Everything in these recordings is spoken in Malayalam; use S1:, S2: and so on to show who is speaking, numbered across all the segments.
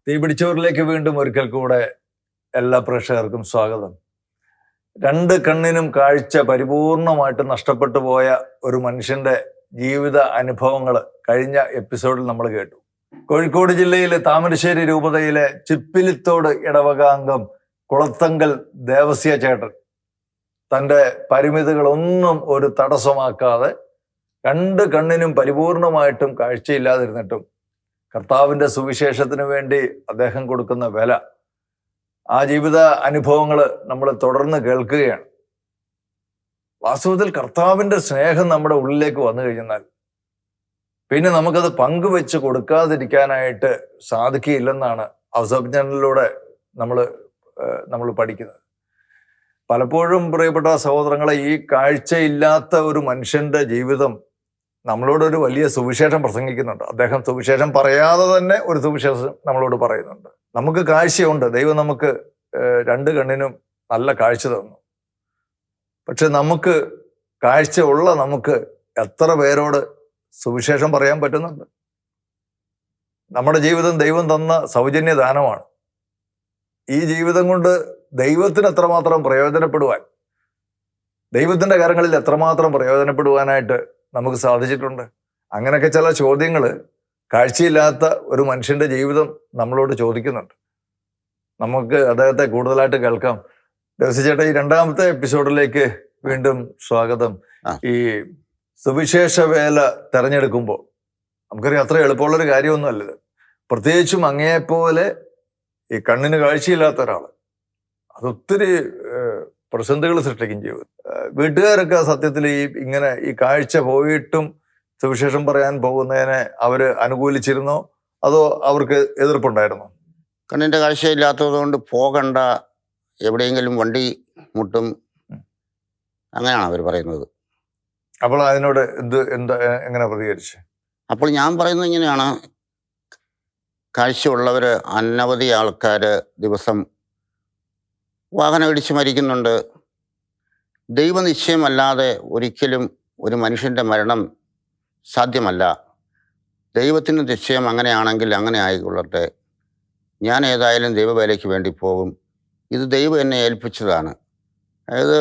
S1: തീപിടിച്ചവരിലേക്ക് വീണ്ടും ഒരിക്കൽ കൂടെ എല്ലാ പ്രേക്ഷകർക്കും സ്വാഗതം. രണ്ട് കണ്ണിനും കാഴ്ച പരിപൂർണമായിട്ട് നഷ്ടപ്പെട്ടു പോയ ഒരു മനുഷ്യന്റെ ജീവിത അനുഭവങ്ങൾ കഴിഞ്ഞ എപ്പിസോഡിൽ നമ്മൾ കേട്ടു. കോഴിക്കോട് ജില്ലയിലെ താമരശ്ശേരി രൂപതയിലെ ചിപ്പിലിത്തോട് ഇടവകാംഗം കുളത്തങ്കൽ ദേവസ്യ ചേട്ടൻ തൻ്റെ പരിമിതികളൊന്നും ഒരു തടസ്സമാക്കാതെ രണ്ട് കണ്ണിനും പരിപൂർണമായിട്ടും കാഴ്ചയില്ലാതിരുന്നിട്ടും കർത്താവിൻ്റെ സുവിശേഷത്തിന് വേണ്ടി അദ്ദേഹം കൊടുക്കുന്ന വില, ആ ജീവിത അനുഭവങ്ങൾ നമ്മൾ തുടർന്ന് കേൾക്കുകയാണ്. വാസ്തവത്തിൽ കർത്താവിൻ്റെ സ്നേഹം നമ്മുടെ ഉള്ളിലേക്ക് വന്നു കഴിഞ്ഞാൽ പിന്നെ നമുക്കത് പങ്കുവെച്ച് കൊടുക്കാതിരിക്കാനായിട്ട് സാധിക്കുകയില്ലെന്നാണ് അവസരജ്ഞനിലൂടെ നമ്മൾ പഠിക്കുന്നത്. പലപ്പോഴും പ്രിയപ്പെട്ട സഹോദരങ്ങളെ, ഈ കാഴ്ചയില്ലാത്ത ഒരു മനുഷ്യന്റെ ജീവിതം നമ്മളോടൊരു വലിയ സുവിശേഷം പ്രസംഗിക്കുന്നുണ്ട്. അദ്ദേഹം സുവിശേഷം പറയാതെ തന്നെ ഒരു സുവിശേഷം നമ്മളോട് പറയുന്നുണ്ട്. നമുക്ക് കാഴ്ചയുണ്ട്, ദൈവം നമുക്ക് രണ്ട് കണ്ണിനും നല്ല കാഴ്ച തന്നു. പക്ഷെ നമുക്ക് കാഴ്ച ഉള്ള നമുക്ക് എത്ര പേരോട് സുവിശേഷം പറയാൻ പറ്റുന്നുണ്ട്? നമ്മുടെ ജീവിതം ദൈവം തന്ന സൗജന്യ ദാനമാണ്. ഈ ജീവിതം കൊണ്ട് ദൈവത്തിന് എത്രമാത്രം പ്രയോജനപ്പെടുവാൻ, ദൈവത്തിൻ്റെ കരങ്ങളിൽ എത്രമാത്രം പ്രയോജനപ്പെടുവാനായിട്ട് നമുക്ക് സാധിച്ചിട്ടുണ്ട്? അങ്ങനെയൊക്കെ ചില ചോദ്യങ്ങൾ കാഴ്ചയില്ലാത്ത ഒരു മനുഷ്യന്റെ ജീവിതം നമ്മളോട് ചോദിക്കുന്നുണ്ട്. നമുക്ക് അദ്ദേഹത്തെ കൂടുതലായിട്ട് കേൾക്കാം. ദേവസ്യ ഈ രണ്ടാമത്തെ എപ്പിസോഡിലേക്ക് വീണ്ടും സ്വാഗതം. ഈ സുവിശേഷ വേല തെരഞ്ഞെടുക്കുമ്പോൾ നമുക്കറിയാം അത്ര എളുപ്പമുള്ളൊരു കാര്യമൊന്നുമല്ലത്. പ്രത്യേകിച്ചും അങ്ങയെപ്പോലെ ഈ കണ്ണിന് കാഴ്ചയില്ലാത്ത ഒരാൾ, അതൊത്തിരി പ്രതിസന്ധികൾ സൃഷ്ടിക്കും ജീവിതം. വീട്ടുകാരൊക്കെ സത്യത്തിൽ ഈ കാഴ്ച പോയിട്ടും സുവിശേഷം പറയാൻ പോകുന്നതിനെ അവര് അനുകൂലിച്ചിരുന്നോ, അതോ അവർക്ക് എതിർപ്പുണ്ടായിരുന്നോ?
S2: കണ്ണിൻ്റെ കാഴ്ചയില്ലാത്തത് കൊണ്ട് പോകണ്ട, എവിടെയെങ്കിലും വണ്ടി മുട്ടും, അങ്ങനെയാണ് അവർ പറയുന്നത്.
S1: അപ്പോൾ അതിനോട് എങ്ങനെ പ്രതികരിച്ച്?
S2: അപ്പോൾ ഞാൻ പറയുന്നത് ഇങ്ങനെയാണ്, കാഴ്ചയുള്ളവർ അനവധി ആൾക്കാർ ദിവസം വാഹനം ഇടിച്ച് മരിക്കുന്നുണ്ട്. ദൈവനിശ്ചയമല്ലാതെ ഒരിക്കലും ഒരു മനുഷ്യൻ്റെ മരണം സാധ്യമല്ല. ദൈവത്തിൻ്റെ നിശ്ചയം അങ്ങനെയാണെങ്കിൽ അങ്ങനെ ആയിക്കൊള്ളട്ടെ. ഞാൻ ഏതായാലും ദൈവവേലയ്ക്ക് വേണ്ടി പോകും. ഇത് ദൈവം എന്നെ ഏൽപ്പിച്ചതാണ്. അതായത്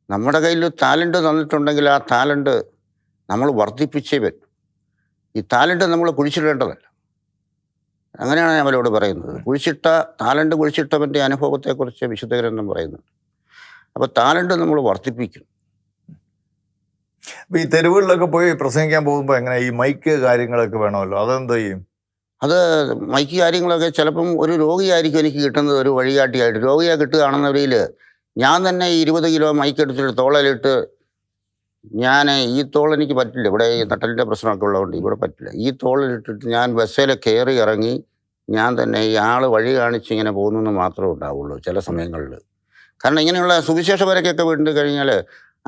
S2: നമ്മുടെ കയ്യിൽ ടാലൻറ്റ് തന്നിട്ടുണ്ടെങ്കിൽ ആ ടാലൻറ്റ് നമ്മൾ വർദ്ധിപ്പിച്ചേ പറ്റും. ഈ ടാലൻറ്റ് നമ്മൾ കുഴിച്ചിടേണ്ടതല്ല. അങ്ങനെയാണ് ഞാൻ അവരോട് പറയുന്നത്. ടാലൻറ്റ് കുഴിച്ചിട്ടവൻ്റെ അനുഭവത്തെക്കുറിച്ച് വിശുദ്ധ ഗ്രന്ഥം പറയുന്നുണ്ട്. അപ്പോൾ ടാലൻറ്റ് നമ്മൾ വർദ്ധിപ്പിക്കും.
S1: ഈ തെരുവുകളിലൊക്കെ പോയി പ്രസംഗിക്കാൻ പോകുമ്പോൾ എങ്ങനെ ഈ മൈക്ക് കാര്യങ്ങളൊക്കെ വേണമല്ലോ, അതെന്ത് ചെയ്യും?
S2: അത് മൈക്ക് കാര്യങ്ങളൊക്കെ ചിലപ്പം ഒരു രോഗിയായിരിക്കും എനിക്ക് കിട്ടുന്നത് ഒരു വഴികാട്ടിയായിട്ട്. രോഗിയെ കിട്ടുകയാണെന്നവരിൽ ഞാൻ തന്നെ 20 കിലോ മൈക്ക് എടുത്തിട്ട് തോളലിട്ട്, ഞാൻ ഈ തോൾ എനിക്ക് പറ്റില്ല, ഇവിടെ ഈ നട്ടലിൻ്റെ പ്രശ്നമൊക്കെ ഉള്ളതുകൊണ്ട് ഇവിടെ പറ്റില്ല. ഈ തോളിലിട്ടിട്ട് ഞാൻ ബസ്സിൽ കയറി ഇറങ്ങി ഞാൻ തന്നെ ഈ ആൾ വഴി കാണിച്ച് ഇങ്ങനെ പോകുന്നെന്ന് മാത്രമേ ഉണ്ടാവുള്ളൂ ചില സമയങ്ങളിൽ. കാരണം ഇങ്ങനെയുള്ള സുവിശേഷപരക്കൊക്കെ വീണ്ടും കഴിഞ്ഞാൽ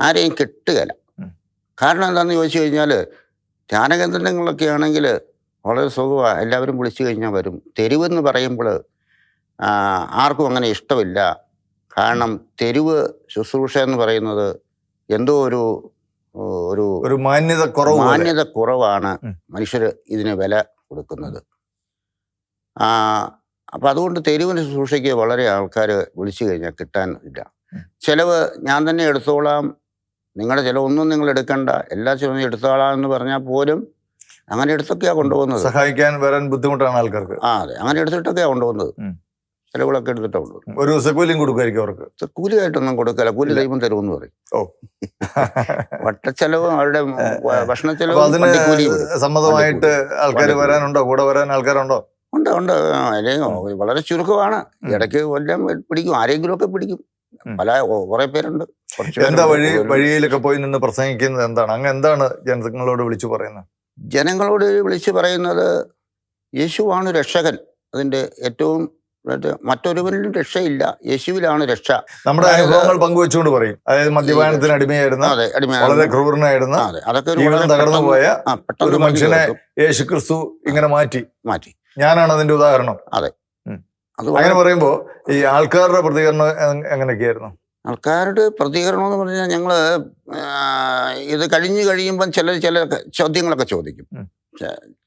S2: ആരെയും കിട്ടുകയില്ല. കാരണം എന്താണെന്ന് ചോദിച്ചു കഴിഞ്ഞാൽ, ധ്യാനകേന്ദ്രങ്ങളൊക്കെ ആണെങ്കിൽ വളരെ സുഖമാണ്, എല്ലാവരും വിളിച്ചു കഴിഞ്ഞാൽ വരും. തെരുവെന്ന് പറയുമ്പോൾ ആർക്കും അങ്ങനെ ഇഷ്ടമില്ല. കാരണം തെരുവ് ശുശ്രൂഷ എന്ന് പറയുന്നത് എന്തോ ഒരു മാന്യത കുറവാണ്. മനുഷ്യർ ഇതിന് വില കൊടുക്കുന്നത്. അപ്പം അതുകൊണ്ട് തെരുവിന് ശുശ്രൂഷയ്ക്ക് വളരെ ആൾക്കാർ വിളിച്ചു കഴിഞ്ഞാൽ കിട്ടാൻ ഇല്ല. ചിലവ് ഞാൻ തന്നെ എടുത്തോളാം, നിങ്ങളുടെ ചിലവൊന്നും നിങ്ങൾ എടുക്കണ്ട, എല്ലാ ചിലവും എടുത്തോളാം എന്ന് പറഞ്ഞാൽ പോലും അങ്ങനെ എടുത്തൊക്കെയാണ് കൊണ്ടുപോകുന്നത്.
S1: സഹായിക്കാൻ വരാൻ ബുദ്ധിമുട്ടാണ് ആൾക്കാർക്ക്.
S2: അതെ, അങ്ങനെ എടുത്തിട്ടൊക്കെയാണ് കൊണ്ടുപോകുന്നത്. ചിലവുകളൊക്കെ എടുത്തിട്ടാണ് കൊണ്ടുപോകുന്നത്.
S1: ഒരു ദിവസം കൂലിയും കൊടുക്കുമായിരിക്കും അവർക്ക്.
S2: കൂലിയായിട്ടൊന്നും കൊടുക്കില്ല, കൂലി ദൈവം തരുമെന്ന് പറയും. വട്ടച്ചെലവും അവരുടെ ഭക്ഷണ ചെലവും
S1: സമ്മതമായിട്ട് ആൾക്കാർ വരാനുണ്ടോ? കൂടെ വരാൻ ആൾക്കാരുണ്ടോ?
S2: ഉണ്ട്. അല്ലെങ്കിൽ വളരെ ചുരുക്കമാണ്. ഇടയ്ക്ക് കൊല്ലം പിടിക്കും, ആരെങ്കിലും ഒക്കെ പിടിക്കും. കുറെ പേരുണ്ട്.
S1: എന്താ വഴിയിലൊക്കെ പോയി നിന്ന് പ്രസംഗിക്കുന്നത് എന്താണ്? എന്താണ് ജനങ്ങളോട് വിളിച്ചു പറയുന്നത്?
S2: ജനങ്ങളോട് വിളിച്ചു പറയുന്നത് യേശുവാണ് രക്ഷകൻ. അതിൻ്റെ ഏറ്റവും മറ്റൊരുവനിലും രക്ഷയില്ല, യേശുവിലാണ് രക്ഷ.
S1: നമ്മുടെ അനുഭവങ്ങൾ പങ്കുവെച്ചുകൊണ്ട് പറയും. അതായത് മദ്യപാനത്തിന് അടിമയായിരുന്ന, വളരെ ക്രൂരനായിരുന്ന, ജീവിതം തകർന്നുപോയ ഒരു മനുഷ്യനെ യേശു ക്രിസ്തു ഇങ്ങനെ മാറ്റി. ഞാനാണ് അതിന്റെ ഉദാഹരണം.
S2: അതെ.
S1: അങ്ങനെ പറയുമ്പോ ഈ ആൾക്കാരുടെ പ്രതികരണം എങ്ങനെയൊക്കെയായിരുന്നു?
S2: ആൾക്കാരുടെ പ്രതികരണം എന്ന് പറഞ്ഞാൽ, ഞങ്ങൾ ഇത് കഴിയുമ്പം ചില ചോദ്യങ്ങളൊക്കെ ചോദിക്കും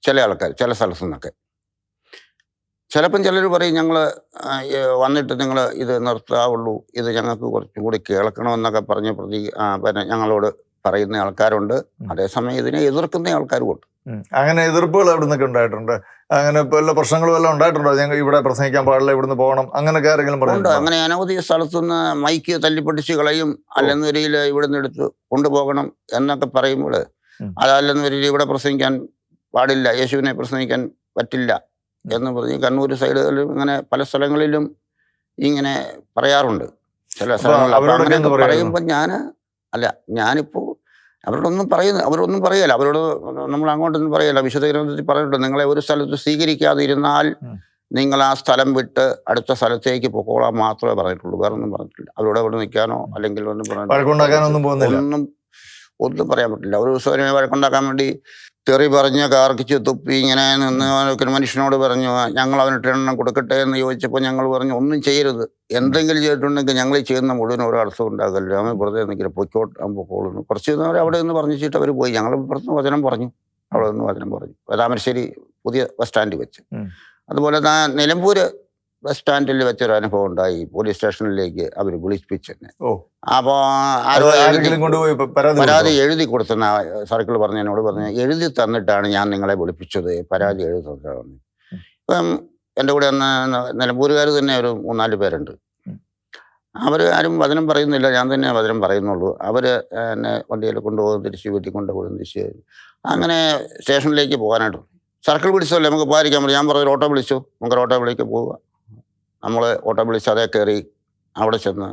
S2: ചില ആൾക്കാർ ചില സ്ഥലത്തു നിന്നൊക്കെ. ചിലപ്പം ചിലർ പറയും ഞങ്ങൾ വന്നിട്ട് നിങ്ങൾ ഇത് നിർത്താവുള്ളൂ, ഇത് ഞങ്ങൾക്ക് കുറച്ചും കൂടി കേൾക്കണമെന്നൊക്കെ പറഞ്ഞ് പിന്നെ ഞങ്ങളോട് പറയുന്ന ആൾക്കാരുണ്ട്. അതേസമയം ഇതിനെ എതിർക്കുന്ന ആൾക്കാരുമുണ്ട്.
S1: അങ്ങനെ എതിർപ്പുകൾ എവിടെ നിന്നൊക്കെ ഉണ്ടായിട്ടുണ്ട്? അങ്ങനെ വല്ല പ്രശ്നങ്ങളും വല്ലതും ഉണ്ടായിട്ടുണ്ടോ? ഞങ്ങൾ ഇവിടെ പ്രസംഗിക്കാൻ പാടില്ല, ഇവിടുന്ന് പോകണം, അങ്ങനെയൊക്കെ ആരെങ്കിലും
S2: ഉണ്ട്. അങ്ങനെ അനവധി സ്ഥലത്തുനിന്ന് മൈക്ക് തല്ലിപ്പൊട്ടിച്ച് കളയും, അല്ലെന്നൊരിയിൽ ഇവിടുന്ന് എടുത്ത് കൊണ്ടുപോകണം എന്നൊക്കെ പറയുമ്പോൾ അതല്ലെന്നൊരിൽ ഇവിടെ പ്രസംഗിക്കാൻ പാടില്ല, യേശുവിനെ പ്രസംഗിക്കാൻ പറ്റില്ല എന്ന് പറഞ്ഞ് കണ്ണൂർ സൈഡുകളിലും ഇങ്ങനെ പല സ്ഥലങ്ങളിലും ഇങ്ങനെ പറയാറുണ്ട്. ചില സ്ഥലങ്ങളിൽ പറയുമ്പോൾ ഞാനിപ്പോൾ അവരോടൊന്നും പറയല. അവരോട് നമ്മൾ അങ്ങോട്ടൊന്നും പറയല. വിശുദ്ധ ഗ്രന്ഥത്തിൽ പറഞ്ഞിട്ടുണ്ട്, നിങ്ങളെ ഒരു സ്ഥലത്ത് സ്വീകരിക്കാതെ ഇരുന്നാൽ നിങ്ങൾ ആ സ്ഥലം വിട്ട് അടുത്ത സ്ഥലത്തേക്ക് പൊക്കോളാൻ മാത്രമേ പറഞ്ഞിട്ടുള്ളൂ, വേറെ ഒന്നും പറഞ്ഞിട്ടില്ല. അവരോട് അവിടെ നിൽക്കാനോ അല്ലെങ്കിൽ ഒന്നും പറയാൻ പറ്റില്ല. ഒരു ദിവസം വഴക്കുണ്ടാക്കാൻ വേണ്ടി തെറി പറഞ്ഞ് കാർക്കിച്ച് തുപ്പി ഇങ്ങനെ നിന്ന് ഒരു മനുഷ്യനോട് പറഞ്ഞു, ഞങ്ങൾ അവന് 10 കൊടുക്കട്ടെ എന്ന് ചോദിച്ചപ്പോൾ ഞങ്ങൾ പറഞ്ഞു, ഒന്നും ചെയ്യരുത്, എന്തെങ്കിലും ചെയ്തിട്ടുണ്ടെങ്കിൽ ഞങ്ങൾ ചെയ്യുന്ന മുഴുവൻ ഒരു അർത്ഥം ഉണ്ടാകല്ലോ, അവൻ വെറുതെ നിൽക്കില്ല, പൊക്കോളുന്നു. കുറച്ച് നേരം അവിടെ നിന്ന് പറഞ്ഞിട്ട് അവർ പോയി. ഞങ്ങൾ പുറത്ത് വചനം പറഞ്ഞു, അവിടെ നിന്ന് വചനം പറഞ്ഞു. താമരശ്ശേരി പുതിയ ബസ് സ്റ്റാൻഡിൽ വെച്ച്. അതുപോലെ നിലമ്പൂർ ബസ് സ്റ്റാൻഡിൽ വെച്ചൊരു അനുഭവം ഉണ്ടായി. പോലീസ് സ്റ്റേഷനിലേക്ക് അവർ വിളിപ്പിച്ചെന്നെ. അപ്പോൾ പരാതി എഴുതി കൊടുത്തെന്ന സർക്കിൾ പറഞ്ഞ് എന്നോട് പറഞ്ഞു, എഴുതി തന്നിട്ടാണ് ഞാൻ നിങ്ങളെ വിളിപ്പിച്ചത്, പരാതി എഴുതി തന്നിട്ടാണ്. ഇപ്പം എൻ്റെ കൂടെ നിലമ്പൂരുകാർ തന്നെ ഒരു 3-4 പേരുണ്ട്. അവർ ആരും വചനം പറയുന്നില്ല, ഞാൻ തന്നെ വചനം പറയുന്നുള്ളൂ. അവർ എന്നെ വണ്ടിയിൽ കൊണ്ടുപോകും, തിരിച്ച് വീട്ടിൽ കൊണ്ടുപോകും, തിരിച്ച് അങ്ങനെ സ്റ്റേഷനിലേക്ക് പോകാനായിട്ട് സർക്കിൾ വിളിച്ചല്ലേ നമുക്ക് പോകാതിരിക്കാൻ പറ്റും. ഞാൻ പറഞ്ഞു, ഓട്ടോ വിളിച്ചു, നമുക്ക് ഓട്ടോ വിളിക്ക് പോവുക. നമ്മൾ ഓട്ടോ വിളിച്ച് അതേ കയറി അവിടെ ചെന്ന്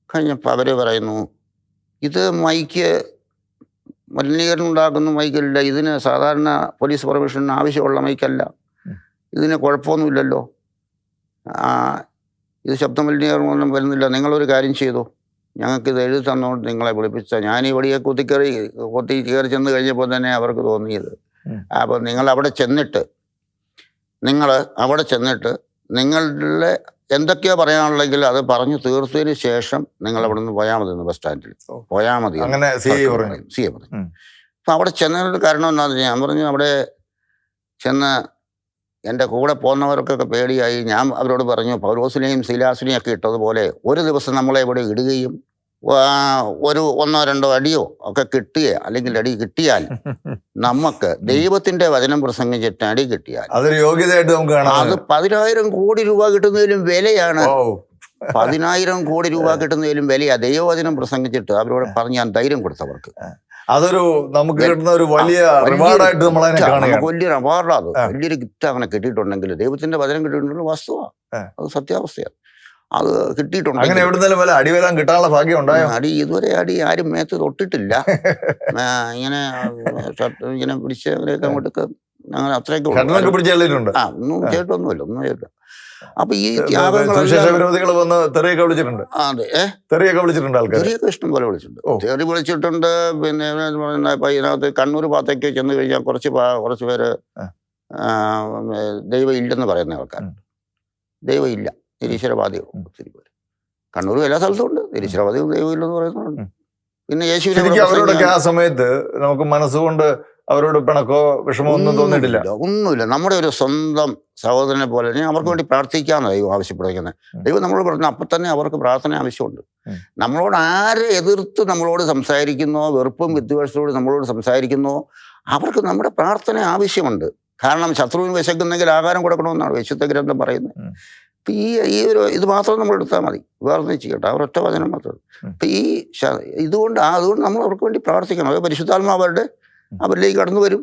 S2: കഴിഞ്ഞപ്പോൾ അവർ പറയുന്നു, ഇത് മൈക്ക് മലിനീകരണം ഉണ്ടാക്കുന്ന മൈക്കല്ല, ഇതിന് സാധാരണ പോലീസ് പെർമിഷൻ ആവശ്യമുള്ള മൈക്കല്ല, ഇതിന് കുഴപ്പമൊന്നുമില്ലല്ലോ, ഇത് ശബ്ദ മലിനീകരണമൊന്നും വരുന്നില്ല, നിങ്ങളൊരു കാര്യം ചെയ്തു, ഞങ്ങൾക്കിത് എഴുതി തന്നുകൊണ്ട് നിങ്ങളെ വിളിപ്പിച്ച. ഞാൻ ഈ വഴിയെ കുത്തി കയറി ചെന്ന് കഴിഞ്ഞപ്പോൾ തന്നെ അവർക്ക് തോന്നിയത്. അപ്പോൾ നിങ്ങൾ അവിടെ ചെന്നിട്ട് നിങ്ങളുടെ എന്തൊക്കെയോ പറയാനുള്ളെങ്കിൽ അത് പറഞ്ഞു തീർത്തതിന് ശേഷം നിങ്ങൾ അവിടെ നിന്ന് പോയാൽ മതി, ബസ് സ്റ്റാൻഡിൽ പോയാൽ മതി സി എ പറഞ്ഞു. അപ്പം അവിടെ ചെന്നതിനൊരു കാരണം എന്താണെന്ന് ഞാൻ പറഞ്ഞു, അവിടെ ചെന്ന് എൻ്റെ കൂടെ പോകുന്നവർക്കൊക്കെ പേടിയായി. ഞാൻ അവരോട് പറഞ്ഞു, പൗലോസിനെയും ശീലാസിനെയും ഒക്കെ ഇട്ടതുപോലെ ഒരു ദിവസം നമ്മളെ ഇവിടെ ഇടുകയും ഒരു 1-2 അടിയോ ഒക്കെ അല്ലെങ്കിൽ അടി കിട്ടിയാൽ നമുക്ക് ദൈവത്തിന്റെ വചനം പ്രസംഗിച്ചിട്ട് അടി കിട്ടിയാൽ
S1: അതൊരു യോഗ്യതയായിട്ട് നമുക്ക്
S2: അത് 10,000 കോടി രൂപ കിട്ടുന്നതിലും വിലയാണ്. 10,000 കോടി രൂപ കിട്ടുന്നതിലും വിലയാ ദൈവവചനം പ്രസംഗിച്ചിട്ട് അവരോട് പറഞ്ഞ് ഞാൻ ധൈര്യം കൊടുത്തവർക്ക്.
S1: അതൊരു നമുക്ക് കിട്ടുന്ന ഒരു വലിയ റിവാർഡായിട്ട്
S2: നമുക്ക് വലിയൊരു അവാർഡാണ്, വലിയൊരു ഗിഫ്റ്റ് അങ്ങനെ കിട്ടിയിട്ടുണ്ടെങ്കിൽ ദൈവത്തിന്റെ വചനം കിട്ടിയിട്ടുണ്ടെങ്കിൽ വസ്തുവാ, അത് സത്യാവസ്ഥയാണ്. അത് കിട്ടിയിട്ടുണ്ട്.
S1: അങ്ങനെ എവിടുന്നേലും വല്ല അടി വരാൻ കിട്ടാനുള്ള ഭാഗ്യം ഉണ്ടായോ?
S2: അടി ഇതുവരെ ആരും മേത്ത് തൊട്ടിട്ടില്ല. ഇങ്ങനെ പിടിച്ചവരെയൊക്കെ അങ്ങോട്ടൊക്കെ അങ്ങനെ അത്രയൊക്കെ
S1: ഒന്നും
S2: ചെയ്തിട്ടൊന്നുമില്ല. അപ്പൊ ഈ
S1: വിരോധികൾ വന്ന് തെറിയൊക്കെ വിളിച്ചിട്ടുണ്ട്. തെറിയൊക്കെ വിളിച്ചിട്ടുണ്ട്,
S2: തെറിയൊക്കെ ഇഷ്ടം പോലെ വിളിച്ചിട്ടുണ്ട്. തെറി വിളിച്ചിട്ടുണ്ട്. പിന്നെ ഇപ്പൊ ഇതിനകത്ത് കണ്ണൂർ ഭാഗത്തേക്ക് ചെന്ന് കഴിഞ്ഞാൽ കുറച്ച് പേര് ദൈവം ഇല്ലെന്ന് പറയുന്ന ആൾക്കാരുണ്ട്. ദൈവം ഇല്ല, നിരീശ്വരവാദികൾ ഒത്തിരി പേര്. കണ്ണൂരും എല്ലാ സ്ഥലത്തും ഉണ്ട് നിരീശ്വരവാദികൾ, ദൈവമില്ലെന്ന് പറയുന്നുണ്ട്. പിന്നെ യേശുവിനെ
S1: അവരോടൊക്കെ ആ സമയത്ത് നമുക്ക് മനസ്സുകൊണ്ട് അവരോട് പിണക്കോ വിഷമോ ഒന്നും തോന്നിയിട്ടില്ല?
S2: ഒന്നുമില്ല. നമ്മുടെ ഒരു സ്വന്തം സഹോദരനെ പോലെ അവർക്ക് വേണ്ടി പ്രാർത്ഥിക്കാമെന്ന് ദൈവം ആവശ്യപ്പെടുന്നത്. ദൈവം നമ്മളോട് പറഞ്ഞു, അപ്പം തന്നെ അവർക്ക് പ്രാർത്ഥന ആവശ്യമുണ്ട്. നമ്മളോട് ആരെ എതിർത്ത് നമ്മളോട് സംസാരിക്കുന്നോ, വെറുപ്പും വിദ്വേഷത്തോട് നമ്മളോട് സംസാരിക്കുന്നോ, അവർക്ക് നമ്മുടെ പ്രാർത്ഥന ആവശ്യമുണ്ട്. കാരണം ശത്രുവിന് വിശക്കുന്നെങ്കിൽ ആഹാരം കൊടുക്കണമെന്നാണ് വിശുദ്ധ ഗ്രന്ഥം പറയുന്നത്. ഇപ്പം ഈ ഒരു ഇത് മാത്രം നമ്മൾ എടുത്താൽ മതി, വേറെ ചെയ്യട്ടെ, അവരൊറ്റ വചനം മാത്രം. ഇപ്പം അതുകൊണ്ട് നമ്മൾ അവർക്ക് വേണ്ടി പ്രാർത്ഥിക്കണം. അത് പരിശുദ്ധാത്മാവരുടെ അവരിലേക്ക് കടന്നു വരും.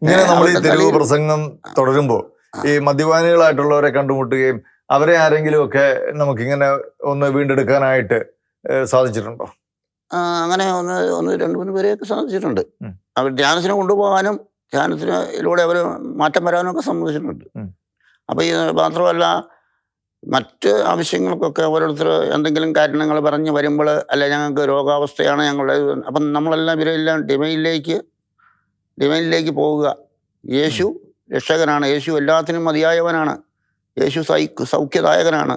S1: ഇങ്ങനെ നമ്മൾ ഈ തെരുവ് പ്രസംഗം തുടരുമ്പോ ഈ മദ്യപാനികളായിട്ടുള്ളവരെ കണ്ടുമുട്ടുകയും അവരെ ആരെങ്കിലും ഒക്കെ നമുക്കിങ്ങനെ ഒന്ന് വീണ്ടെടുക്കാനായിട്ട് സാധിച്ചിട്ടുണ്ടോ?
S2: അങ്ങനെ 1-2-3 പേരെയൊക്കെ സാധിച്ചിട്ടുണ്ട്. അവർ ധ്യാനത്തിന് കൊണ്ടുപോകാനും ധ്യാനത്തിലൂടെ അവർ മാറ്റം വരാനും ഒക്കെ സമ്മതിച്ചിട്ടുണ്ട്. അപ്പം ഈ മാത്രമല്ല, മറ്റ് ആവശ്യങ്ങൾക്കൊക്കെ ഓരോരുത്തർ എന്തെങ്കിലും കാരണങ്ങൾ പറഞ്ഞ് വരുമ്പോൾ, അല്ല ഞങ്ങൾക്ക് രോഗാവസ്ഥയാണ് ഞങ്ങളുടെ, അപ്പം നമ്മളെല്ലാം ഇവരെല്ലാം ഡിവൈനിലേക്ക് പോവുക. യേശു രക്ഷകനാണ്, യേശു എല്ലാത്തിനും മതിയായവനാണ്, യേശു സൗഖ്യദായകനാണ്,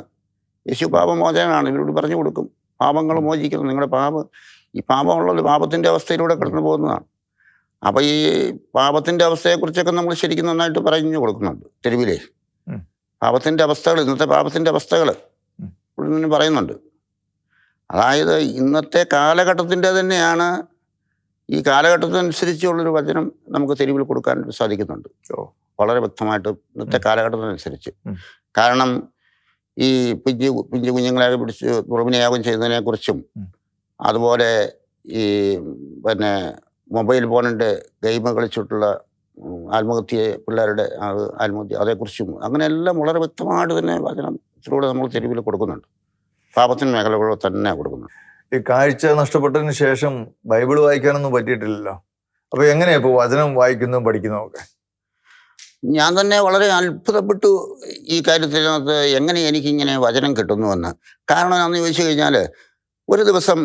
S2: യേശു പാപമോചകനാണ്. ഇവരോട് പറഞ്ഞു കൊടുക്കും, പാപങ്ങൾ മോചിക്കണം. നിങ്ങളുടെ ഈ പാപമുള്ളത് പാപത്തിൻ്റെ അവസ്ഥയിലൂടെ കടന്നു പോകുന്നതാണ്. അപ്പോൾ ഈ പാപത്തിൻ്റെ അവസ്ഥയെക്കുറിച്ചൊക്കെ നമ്മൾ ശരിക്കും നന്നായിട്ട് പറഞ്ഞു കൊടുക്കുന്നുണ്ട് തെരുവിലേ. പാപത്തിൻ്റെ അവസ്ഥകൾ, ഇന്നത്തെ പാപത്തിൻ്റെ അവസ്ഥകൾ ഇവിടെ പറയുന്നുണ്ട്. അതായത് ഇന്നത്തെ കാലഘട്ടത്തിൻ്റെ തന്നെയാണ്, ഈ കാലഘട്ടത്തിനനുസരിച്ചുള്ളൊരു വചനം നമുക്ക് തെരുവിൽ കൊടുക്കാൻ സാധിക്കുന്നുണ്ട് വളരെ വ്യക്തമായിട്ട് ഇന്നത്തെ കാലഘട്ടത്തിനനുസരിച്ച്. കാരണം ഈ പിഞ്ചു കുഞ്ഞുങ്ങളെ പിടിച്ച് ദുർവിനിയോഗം ചെയ്യുന്നതിനെക്കുറിച്ചും, അതുപോലെ ഈ പിന്നെ മൊബൈൽ ഫോണിൻ്റെ ഗെയിം കളിച്ചിട്ടുള്ള ആത്മഹത്യയെ, പിള്ളേരുടെ ആത്മഹത്യ, അതേക്കുറിച്ചും അങ്ങനെയെല്ലാം വളരെ വ്യക്തമായിട്ട് തന്നെ വചനത്തിലൂടെ നമ്മൾ തെരുവിൽ കൊടുക്കുന്നുണ്ട്. പാപത്തിന് മേഖലകളിൽ തന്നെ കൊടുക്കുന്നുണ്ട്.
S1: ഈ കാഴ്ച നഷ്ടപ്പെട്ടതിന് ശേഷം ബൈബിൾ വായിക്കാനൊന്നും പറ്റിയിട്ടില്ലല്ലോ. അപ്പൊ എങ്ങനെയാ ഇപ്പൊ വചനം വായിക്കുന്നതും പഠിക്കുന്നതും ഒക്കെ?
S2: ഞാൻ തന്നെ വളരെ അത്ഭുതപ്പെട്ടു ഈ കാര്യത്തിനകത്ത്, എങ്ങനെ എനിക്കിങ്ങനെ വചനം കിട്ടുന്നുവെന്ന്. കാരണം എന്താണെന്ന് ചോദിച്ചു കഴിഞ്ഞാൽ, ഒരു ദിവസം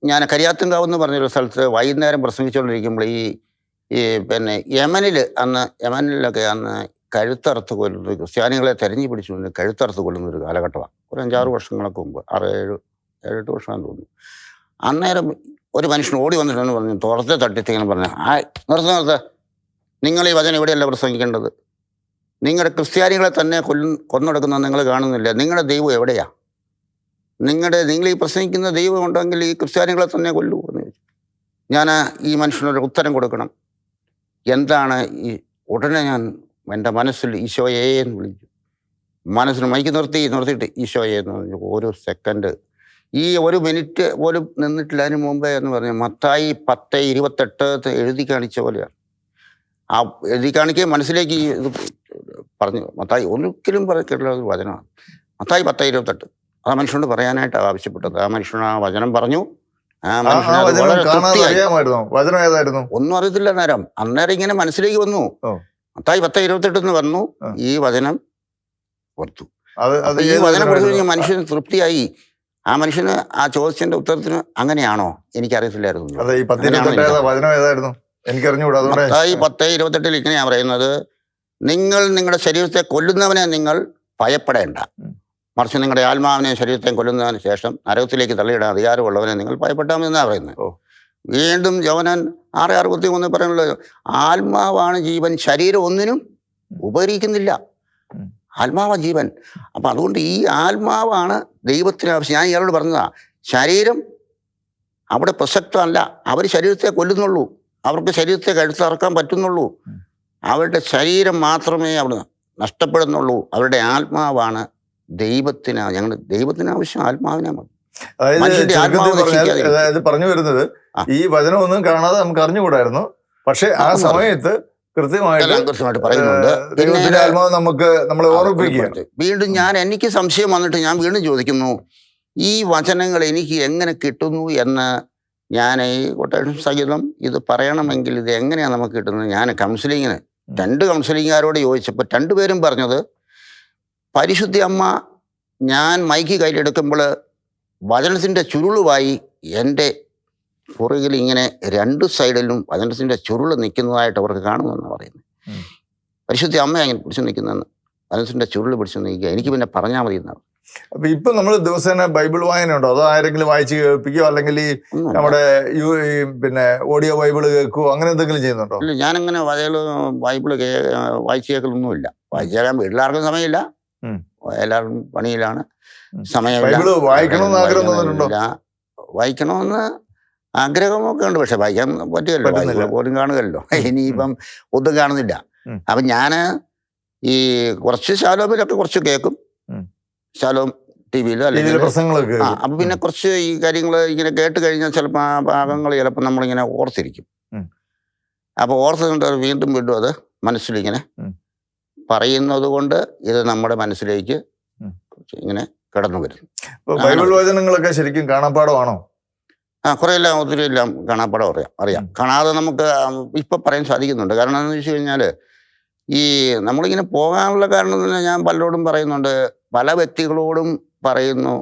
S2: ഞാൻ കരിയാത്തുംകാവ് എന്ന് പറഞ്ഞൊരു സ്ഥലത്ത് വൈകുന്നേരം പ്രസംഗിച്ചുകൊണ്ടിരിക്കുമ്പോൾ ഈ പിന്നെ യമനിലൊക്കെ അന്ന് കഴുത്തറുത്ത് കൊല്ലുന്ന, ക്രിസ്ത്യാനികളെ തെരഞ്ഞു പിടിച്ചുകൊണ്ട് കഴുത്തറുത്ത് കൊല്ലുന്ന ഒരു കാലഘട്ടമാണ്. ഒരു 5-6 വർഷങ്ങൾക്ക് മുമ്പ്, 6-7 വർഷമാണെന്ന് തോന്നുന്നു. അന്നേരം ഒരു മനുഷ്യൻ ഓടി വന്നിട്ടെന്ന് പറഞ്ഞു, തുറത്തെ തട്ടിത്തിങ്ങനെ പറഞ്ഞു, നിർത്ത, നിങ്ങൾ ഈ വചനം ഇവിടെയല്ല പ്രസംഗിക്കേണ്ടത്. നിങ്ങളുടെ ക്രിസ്ത്യാനികളെ തന്നെ കൊന്നൊടുക്കുന്നത് നിങ്ങൾ കാണുന്നില്ല. നിങ്ങളുടെ ദൈവം എവിടെയാ? നിങ്ങൾ ഈ പ്രസംഗിക്കുന്ന ദൈവം ഉണ്ടെങ്കിൽ ഈ ക്രിസ്ത്യാനികളെ തന്നെ കൊല്ലൂ എന്ന് ചോദിച്ചു. ഞാൻ ഈ മനുഷ്യനൊരു ഉത്തരം കൊടുക്കണം. എന്താണ് ഈ? ഉടനെ ഞാൻ എൻ്റെ മനസ്സിൽ ഈശോയെ എന്ന് വിളിച്ചു. മനസ്സിൽ മൈക്ക് നിർത്തിയിട്ട് ഈശോയെ എന്ന് പറഞ്ഞു. ഒരു സെക്കൻഡ്, ഈ 1 മിനിറ്റ് പോലും നിന്നിട്ടില്ല. അതിന് മുമ്പേ എന്ന് പറഞ്ഞു മത്തായി 10:28 എഴുതി കാണിച്ച പോലെയാണ്. ആ എഴുതി കാണിക്കുക മനസ്സിലേക്ക് ഇത് പറഞ്ഞു. മത്തായി ഒരിക്കലും കേട്ടുള്ള ഒരു വചനമാണ്. മത്തായി 10:28 ആ മനുഷ്യനോട് പറയാനായിട്ട് ആവശ്യപ്പെട്ടത്. ആ മനുഷ്യൻ ആ വചനം പറഞ്ഞു. ഒന്നും അറിയത്തില്ല. അന്നേരം ഇങ്ങനെ മനസ്സിലേക്ക് വന്നു. മത്തായി 10:28 എന്ന് വന്നു. ഈ വചനം കൊടുത്തു. ഈ വചനം കൊടുത്തു കഴിഞ്ഞാൽ മനുഷ്യന് തൃപ്തിയായി. ആ മനുഷ്യന് ആ ചോദിച്ചതിന്റെ ഉത്തരത്തിന് അങ്ങനെയാണോ എനിക്കറിയത്തില്ലായിരുന്നു. മത്തായി 10:28 ഇങ്ങനെയാ പറയുന്നത്, നിങ്ങൾ നിങ്ങളുടെ ശരീരത്തെ കൊല്ലുന്നവനെ നിങ്ങൾ ഭയപ്പെടേണ്ട, മറിച്ച് നിങ്ങളുടെ ആത്മാവിനെയും ശരീരത്തെയും കൊല്ലുന്നതിന് ശേഷം നരകത്തിലേക്ക് തള്ളിയിടാൻ അധികാരമുള്ളവനെ നിങ്ങൾ ഭയപ്പെട്ടാമെന്നാണ് പറയുന്നത്. വീണ്ടും യോഹന്നാൻ 6:61 പറയുന്നത്, ആത്മാവാണ് ജീവൻ, ശരീരം ഒന്നിനും ഉപകരിക്കുന്നില്ല. ആത്മാവാ ജീവൻ. അപ്പം അതുകൊണ്ട് ഈ ആത്മാവാണ് ദൈവത്തിന് ആവശ്യം. ഞാൻ ഇയാളോട് പറഞ്ഞതാ, ശരീരം അവിടെ പ്രസക്തമല്ല. അവർ ശരീരത്തെ കൊല്ലുന്നുള്ളൂ, അവർക്ക് ശരീരത്തെ കഴുത്തറക്കാൻ പറ്റുന്നുള്ളൂ. അവരുടെ ശരീരം മാത്രമേ അവിടെ നഷ്ടപ്പെടുന്നുള്ളൂ. അവരുടെ ആത്മാവാണ് ദൈവത്തിന് ആവശ്യം ആത്മാവിനെ മതി.
S1: അതായത് പറഞ്ഞു വരുന്നത്, ഈ വചനമൊന്നും കാണാതെ നമുക്ക് അറിഞ്ഞുകൂടായിരുന്നു. പക്ഷെ ആ സമയത്ത് കൃത്യമായിട്ട്
S2: പറയുന്നുണ്ട്.
S1: നമ്മളെ ഓർമ്മിപ്പിക്കുക.
S2: വീണ്ടും എനിക്ക് സംശയം വന്നിട്ട് ഞാൻ വീണ്ടും ചോദിക്കുന്നു, ഈ വചനങ്ങൾ എനിക്ക് എങ്ങനെ കിട്ടുന്നു എന്ന്. ഞാൻ ഈ കൊട്ടേഷൻ സഹിതം ഇത് പറയണമെങ്കിൽ ഇത് എങ്ങനെയാണ് നമുക്ക് കിട്ടുന്നത്? ഞാൻ കൗൺസിലിങ്ങിന് 2 കൗൺസിലിങ്ങുകാരോട് ചോദിച്ചപ്പോൾ 2 പേരും പറഞ്ഞത്, പരിശുദ്ധ അമ്മ ഞാൻ മൈക്ക് കയ്യിലെടുക്കുമ്പോൾ വചനത്തിൻ്റെ ചുരുളുമായി എൻ്റെ പുറകിൽ ഇങ്ങനെ 2 സൈഡിലും വചനത്തിൻ്റെ ചുരുള് നിൽക്കുന്നതായിട്ട് അവർക്ക് കാണുമെന്നാണ് പറയുന്നത്. പരിശുദ്ധ അമ്മ അങ്ങനെ പിടിച്ചു നിൽക്കുന്നതെന്ന്, വചനത്തിൻ്റെ ചുരുള് പിടിച്ചു നിൽക്കുക. എനിക്ക് പിന്നെ പറഞ്ഞാൽ മതി എന്നാണ്.
S1: അപ്പൊ ഇപ്പൊ നമ്മൾ ദിവസേന ബൈബിൾ വായന ഉണ്ടോ? അതോ ആരെങ്കിലും വായിച്ച് കേൾപ്പിക്കുകയോ അല്ലെങ്കിൽ ഈ നമ്മുടെ പിന്നെ ഓഡിയോ ബൈബിള് കേൾക്കുകയോ അങ്ങനെ എന്തെങ്കിലും ചെയ്യുന്നുണ്ടോ?
S2: ഇല്ല, ഞാനങ്ങനെ ബൈബിള് വായിച്ചു കേൾക്കലൊന്നുമില്ല. വായിച്ചു കേൾക്കാൻ വീട്ടിലാർക്കും സമയമില്ല, എല്ലാവർക്കും പണിയിലാണ്, സമയമില്ല. വായിക്കണമെന്ന് ആഗ്രഹമൊക്കെ ഉണ്ട്, പക്ഷെ വായിക്കാൻ പറ്റുകയല്ലോ, പോലും കാണുകയല്ലോ. ഇനിയിപ്പം ഒന്നും കാണുന്നില്ല. അപ്പം ഞാൻ ഈ കുറച്ച് ശാലോമിലൊക്കെ കുറച്ച് കേൾക്കും, ശാലോം TV-യിൽ അല്ലെങ്കിൽ അപ്പം പിന്നെ കുറച്ച് ഈ കാര്യങ്ങൾ ഇങ്ങനെ കേട്ട് കഴിഞ്ഞാൽ ചിലപ്പോൾ ആ ഭാഗങ്ങൾ ചിലപ്പോൾ നമ്മളിങ്ങനെ ഓർത്തിരിക്കും. അപ്പോൾ ഓർത്തുകൊണ്ട് വീണ്ടും അത് മനസ്സിലിങ്ങനെ പറയുന്നത് കൊണ്ട് ഇത് നമ്മുടെ മനസ്സിലേക്ക് ഇങ്ങനെ കടന്നു വരും.
S1: ബൈബിൾ വചനങ്ങളൊക്കെ ശരിക്കും കാണാപ്പാടമാണോ?
S2: കുറെയെല്ലാം ഒത്തിരി എല്ലാം കാണാപ്പാടം അറിയാം. കാണാതെ നമുക്ക് ഇപ്പം പറയാൻ സാധിക്കുന്നുണ്ട്. കാരണം എന്താണെന്ന് വെച്ച് കഴിഞ്ഞാൽ, ഈ നമ്മളിങ്ങനെ പോകാനുള്ള കാരണം തന്നെ ഞാൻ പലരോടും പറയുന്നുണ്ട്, പല വ്യക്തികളോടും പറയുന്നു.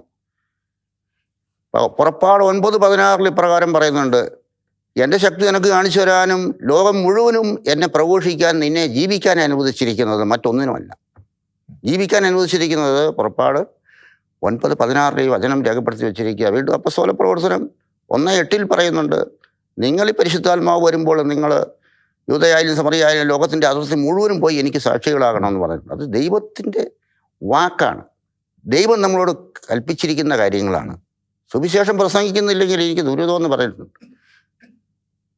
S2: പുറപ്പാട് 9:16 ഇപ്രകാരം പറയുന്നുണ്ട്, എൻ്റെ ശക്തി നിനക്ക് കാണിച്ചു തരാനും ലോകം മുഴുവനും എന്നെ പ്രഘോഷിക്കാൻ നിന്നെ ജീവിക്കാൻ അനുവദിച്ചിരിക്കുന്നത് മറ്റൊന്നിനുമല്ല. ജീവിക്കാൻ അനുവദിച്ചിരിക്കുന്നത് പുറപ്പാട് 9:16 വചനം രേഖപ്പെടുത്തി വെച്ചിരിക്കുക. വീണ്ടും അപ്പസ്തോല പ്രവർത്തനം 1:8 പറയുന്നുണ്ട്, നിങ്ങൾ ഈ പരിശുദ്ധാത്മാവ് വരുമ്പോൾ നിങ്ങൾ യൂദയായാലും സമറിയായാലും ലോകത്തിൻ്റെ അതിർത്തി മുഴുവനും പോയി എനിക്ക് സാക്ഷികളാകണമെന്ന് പറയുന്നത്. അത് ദൈവത്തിൻ്റെ വാക്കാണ്. ദൈവം നമ്മളോട് കൽപ്പിച്ചിരിക്കുന്ന കാര്യങ്ങളാണ്. സുവിശേഷം പ്രസംഗിക്കുന്നില്ലെങ്കിൽ എനിക്ക് ദുരിതം എന്ന് പറഞ്ഞിട്ടുണ്ട്.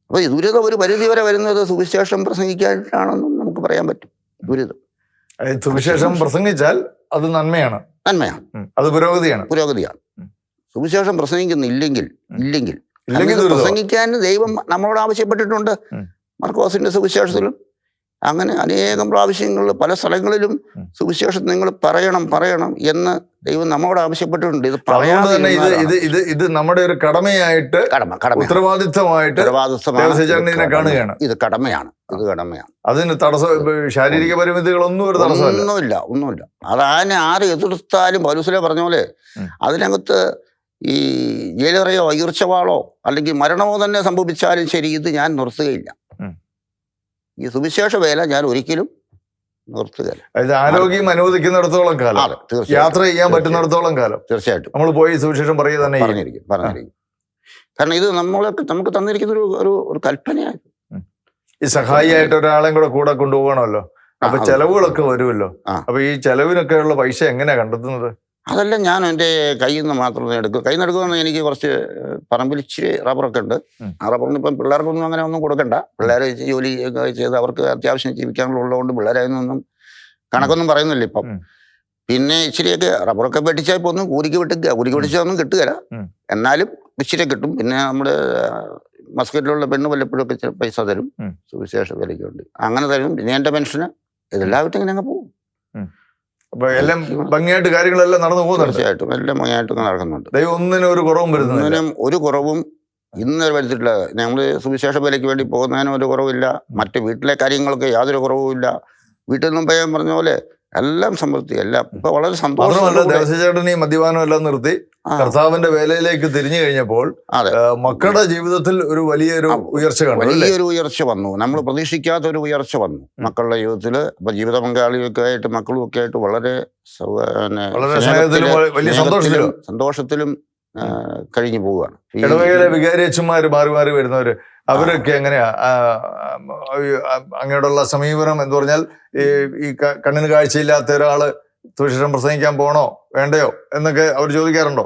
S2: അപ്പോൾ ഈ ദുരിതം ഒരു പരിധി വരെ വരുന്നത് സുവിശേഷം പ്രസംഗിക്കാനാണെന്നും നമുക്ക് പറയാൻ പറ്റും. ദുരിതം
S1: സുവിശേഷം പ്രസംഗിച്ചാൽ അത് നന്മയാണ്, അത് പുരോഗതിയാണ്.
S2: സുവിശേഷം പ്രസംഗിക്കുന്നില്ലെങ്കിൽ പ്രസംഗിക്കാൻ ദൈവം നമ്മളോട് ആവശ്യപ്പെട്ടിട്ടുണ്ട്. മർക്കോസിന്റെ സുവിശേഷത്തിലും അങ്ങനെ അനേകം പ്രാവശ്യങ്ങളിൽ പല സ്ഥലങ്ങളിലും സുവിശേഷം നിങ്ങൾ പറയണം എന്ന് ദൈവം നമ്മളോട് ആവശ്യപ്പെട്ടിട്ടുണ്ട്.
S1: ഇത് നമ്മുടെ ഒരു കടമയായിട്ട്, ഉത്തരവാദിത്തമായിട്ട് കാണുകയാണ്.
S2: ഇത് കടമയാണ്.
S1: അതിന് തടസ്സം, ശാരീരിക പരിമിതികളൊന്നും ഒരു തടസ്സമല്ല,
S2: ഒന്നുമില്ല. അത് ആര് എതിർത്താലും പൗലോസ് പറഞ്ഞ പോലെ അതിനകത്ത് ഈ ജയിലറയോ ഈർച്ചവാളോ അല്ലെങ്കിൽ മരണമോ തന്നെ സംഭവിച്ചാലും ശരി, ഇത് ഞാൻ നിർത്തുകയില്ല. ഈ സുവിശേഷ വേല ഞാൻ ഒരിക്കലും നിർത്തുകയില്ല.
S1: ആരോഗ്യം അനുവദിക്കുന്നിടത്തോളം കാലം, യാത്ര ചെയ്യാൻ പറ്റുന്നിടത്തോളം കാലം
S2: തീർച്ചയായിട്ടും
S1: നമ്മൾ പോയി സുവിശേഷം പറയുക തന്നെ
S2: പറഞ്ഞിരിക്കും. കാരണം ഇത് നമുക്ക് തന്നിരിക്കുന്ന ഒരു കൽപ്പനയായിരുന്നു.
S1: ഈ സഹായിയായിട്ട് ഒരാളെയും കൂടെ കൊണ്ടുപോകണമല്ലോ. അപ്പൊ ചെലവുകളൊക്കെ വരുമല്ലോ. അപ്പൊ ഈ ചെലവിനൊക്കെയുള്ള പൈസ എങ്ങനെയാ കണ്ടെത്തുന്നത്?
S2: അതെല്ലാം ഞാൻ എൻ്റെ കയ്യിൽ നിന്ന് മാത്രം എടുക്കും. കയ്യിൽ നിന്ന് എടുക്കുമെന്ന് എനിക്ക് കുറച്ച് പറമ്പിൽ ഇച്ചിരി റബ്ബറൊക്കെ ഉണ്ട്. ആ റബ്ബറിന് ഇപ്പം പിള്ളേർക്കൊന്നും അങ്ങനെ ഒന്നും കൊടുക്കണ്ട. പിള്ളേർ ജോലി ചെയ്ത് അവർക്ക് അത്യാവശ്യം ജീവിക്കാനുള്ളതുകൊണ്ട് പിള്ളേരായൊന്നും കണക്കൊന്നും പറയുന്നില്ല ഇപ്പം. പിന്നെ ഇച്ചിരിയൊക്കെ റബ്ബറൊക്കെ വെട്ടിച്ചാൽ ഇപ്പോൾ ഒന്നും കൂലിക്ക് വെട്ടിച്ചൊന്നും കിട്ടുകയില്ല. എന്നാലും ഇച്ചിരി കിട്ടും. പിന്നെ നമ്മുടെ മസ്കറ്റിലുള്ള പെണ്ണ് വല്ലപ്പോഴൊക്കെ ചില പൈസ തരും, സുവിശേഷ വിലയ്ക്ക് വേണ്ടി അങ്ങനെ തരും. പിന്നെ എൻ്റെ പെൻഷന് ഇതെല്ലാം വിട്ട് ഇങ്ങനെ അങ്ങ് പോകും.
S1: അപ്പൊ എല്ലാം ഭംഗിയായിട്ട് കാര്യങ്ങളെല്ലാം നടന്നു പോകുന്നു.
S2: തീർച്ചയായിട്ടും എല്ലാം ഭംഗിയായിട്ട് നടക്കുന്നുണ്ട്.
S1: ദൈവം ഒന്നിനും ഒരു കുറവും വരുന്നില്ല.
S2: ഒന്നിനും ഒരു കുറവും ഇന്ന് വരുത്തിട്ടില്ല. നമ്മൾ സുവിശേഷ വിലയ്ക്ക് വേണ്ടി പോകുന്നതിനും ഒരു കുറവില്ല. മറ്റ് വീട്ടിലെ കാര്യങ്ങൾക്ക് യാതൊരു കുറവുമില്ല. വീട്ടിൽ നിന്നും പയ്യൻ പറഞ്ഞ പോലെ എല്ലാം സമൃദ്ധി, എല്ലാം ഇപ്പൊ വളരെ സന്തോഷമല്ല.
S1: ദേവസ്വചേട്ടൻ ഈ മദ്യപാനം എല്ലാം നിർത്തി കർത്താവിന്റെ വേലയിലേക്ക് തിരിഞ്ഞു കഴിഞ്ഞപ്പോൾ മക്കളുടെ ജീവിതത്തിൽ ഒരു വലിയൊരു
S2: ഉയർച്ച വന്നു. നമ്മൾ പ്രതീക്ഷിക്കാത്ത ഒരു ഉയർച്ച വന്നു മക്കളുടെ ജീവിതത്തിൽ. അപ്പൊ ജീവിത പങ്കാളിയൊക്കെ ആയിട്ട് മക്കളും ഒക്കെ ആയിട്ട് വളരെ സന്തോഷത്തിലും കഴിഞ്ഞു പോവുകയാണ്.
S1: ഇടവകയിലെ വികാരിയച്ഛന്മാര് മാറി വരുന്നവര് അവരൊക്കെ എങ്ങനെയാ അങ്ങോട്ടുള്ള സമീപനം എന്ന് പറഞ്ഞാൽ ഈ കണ്ണിന് കാഴ്ചയില്ലാത്ത ഒരാള് സുവിശേഷം പ്രസംഗിക്കാൻ പോണോ വേണ്ടയോ എന്നൊക്കെ അവർ ചോദിക്കാറുണ്ടോ?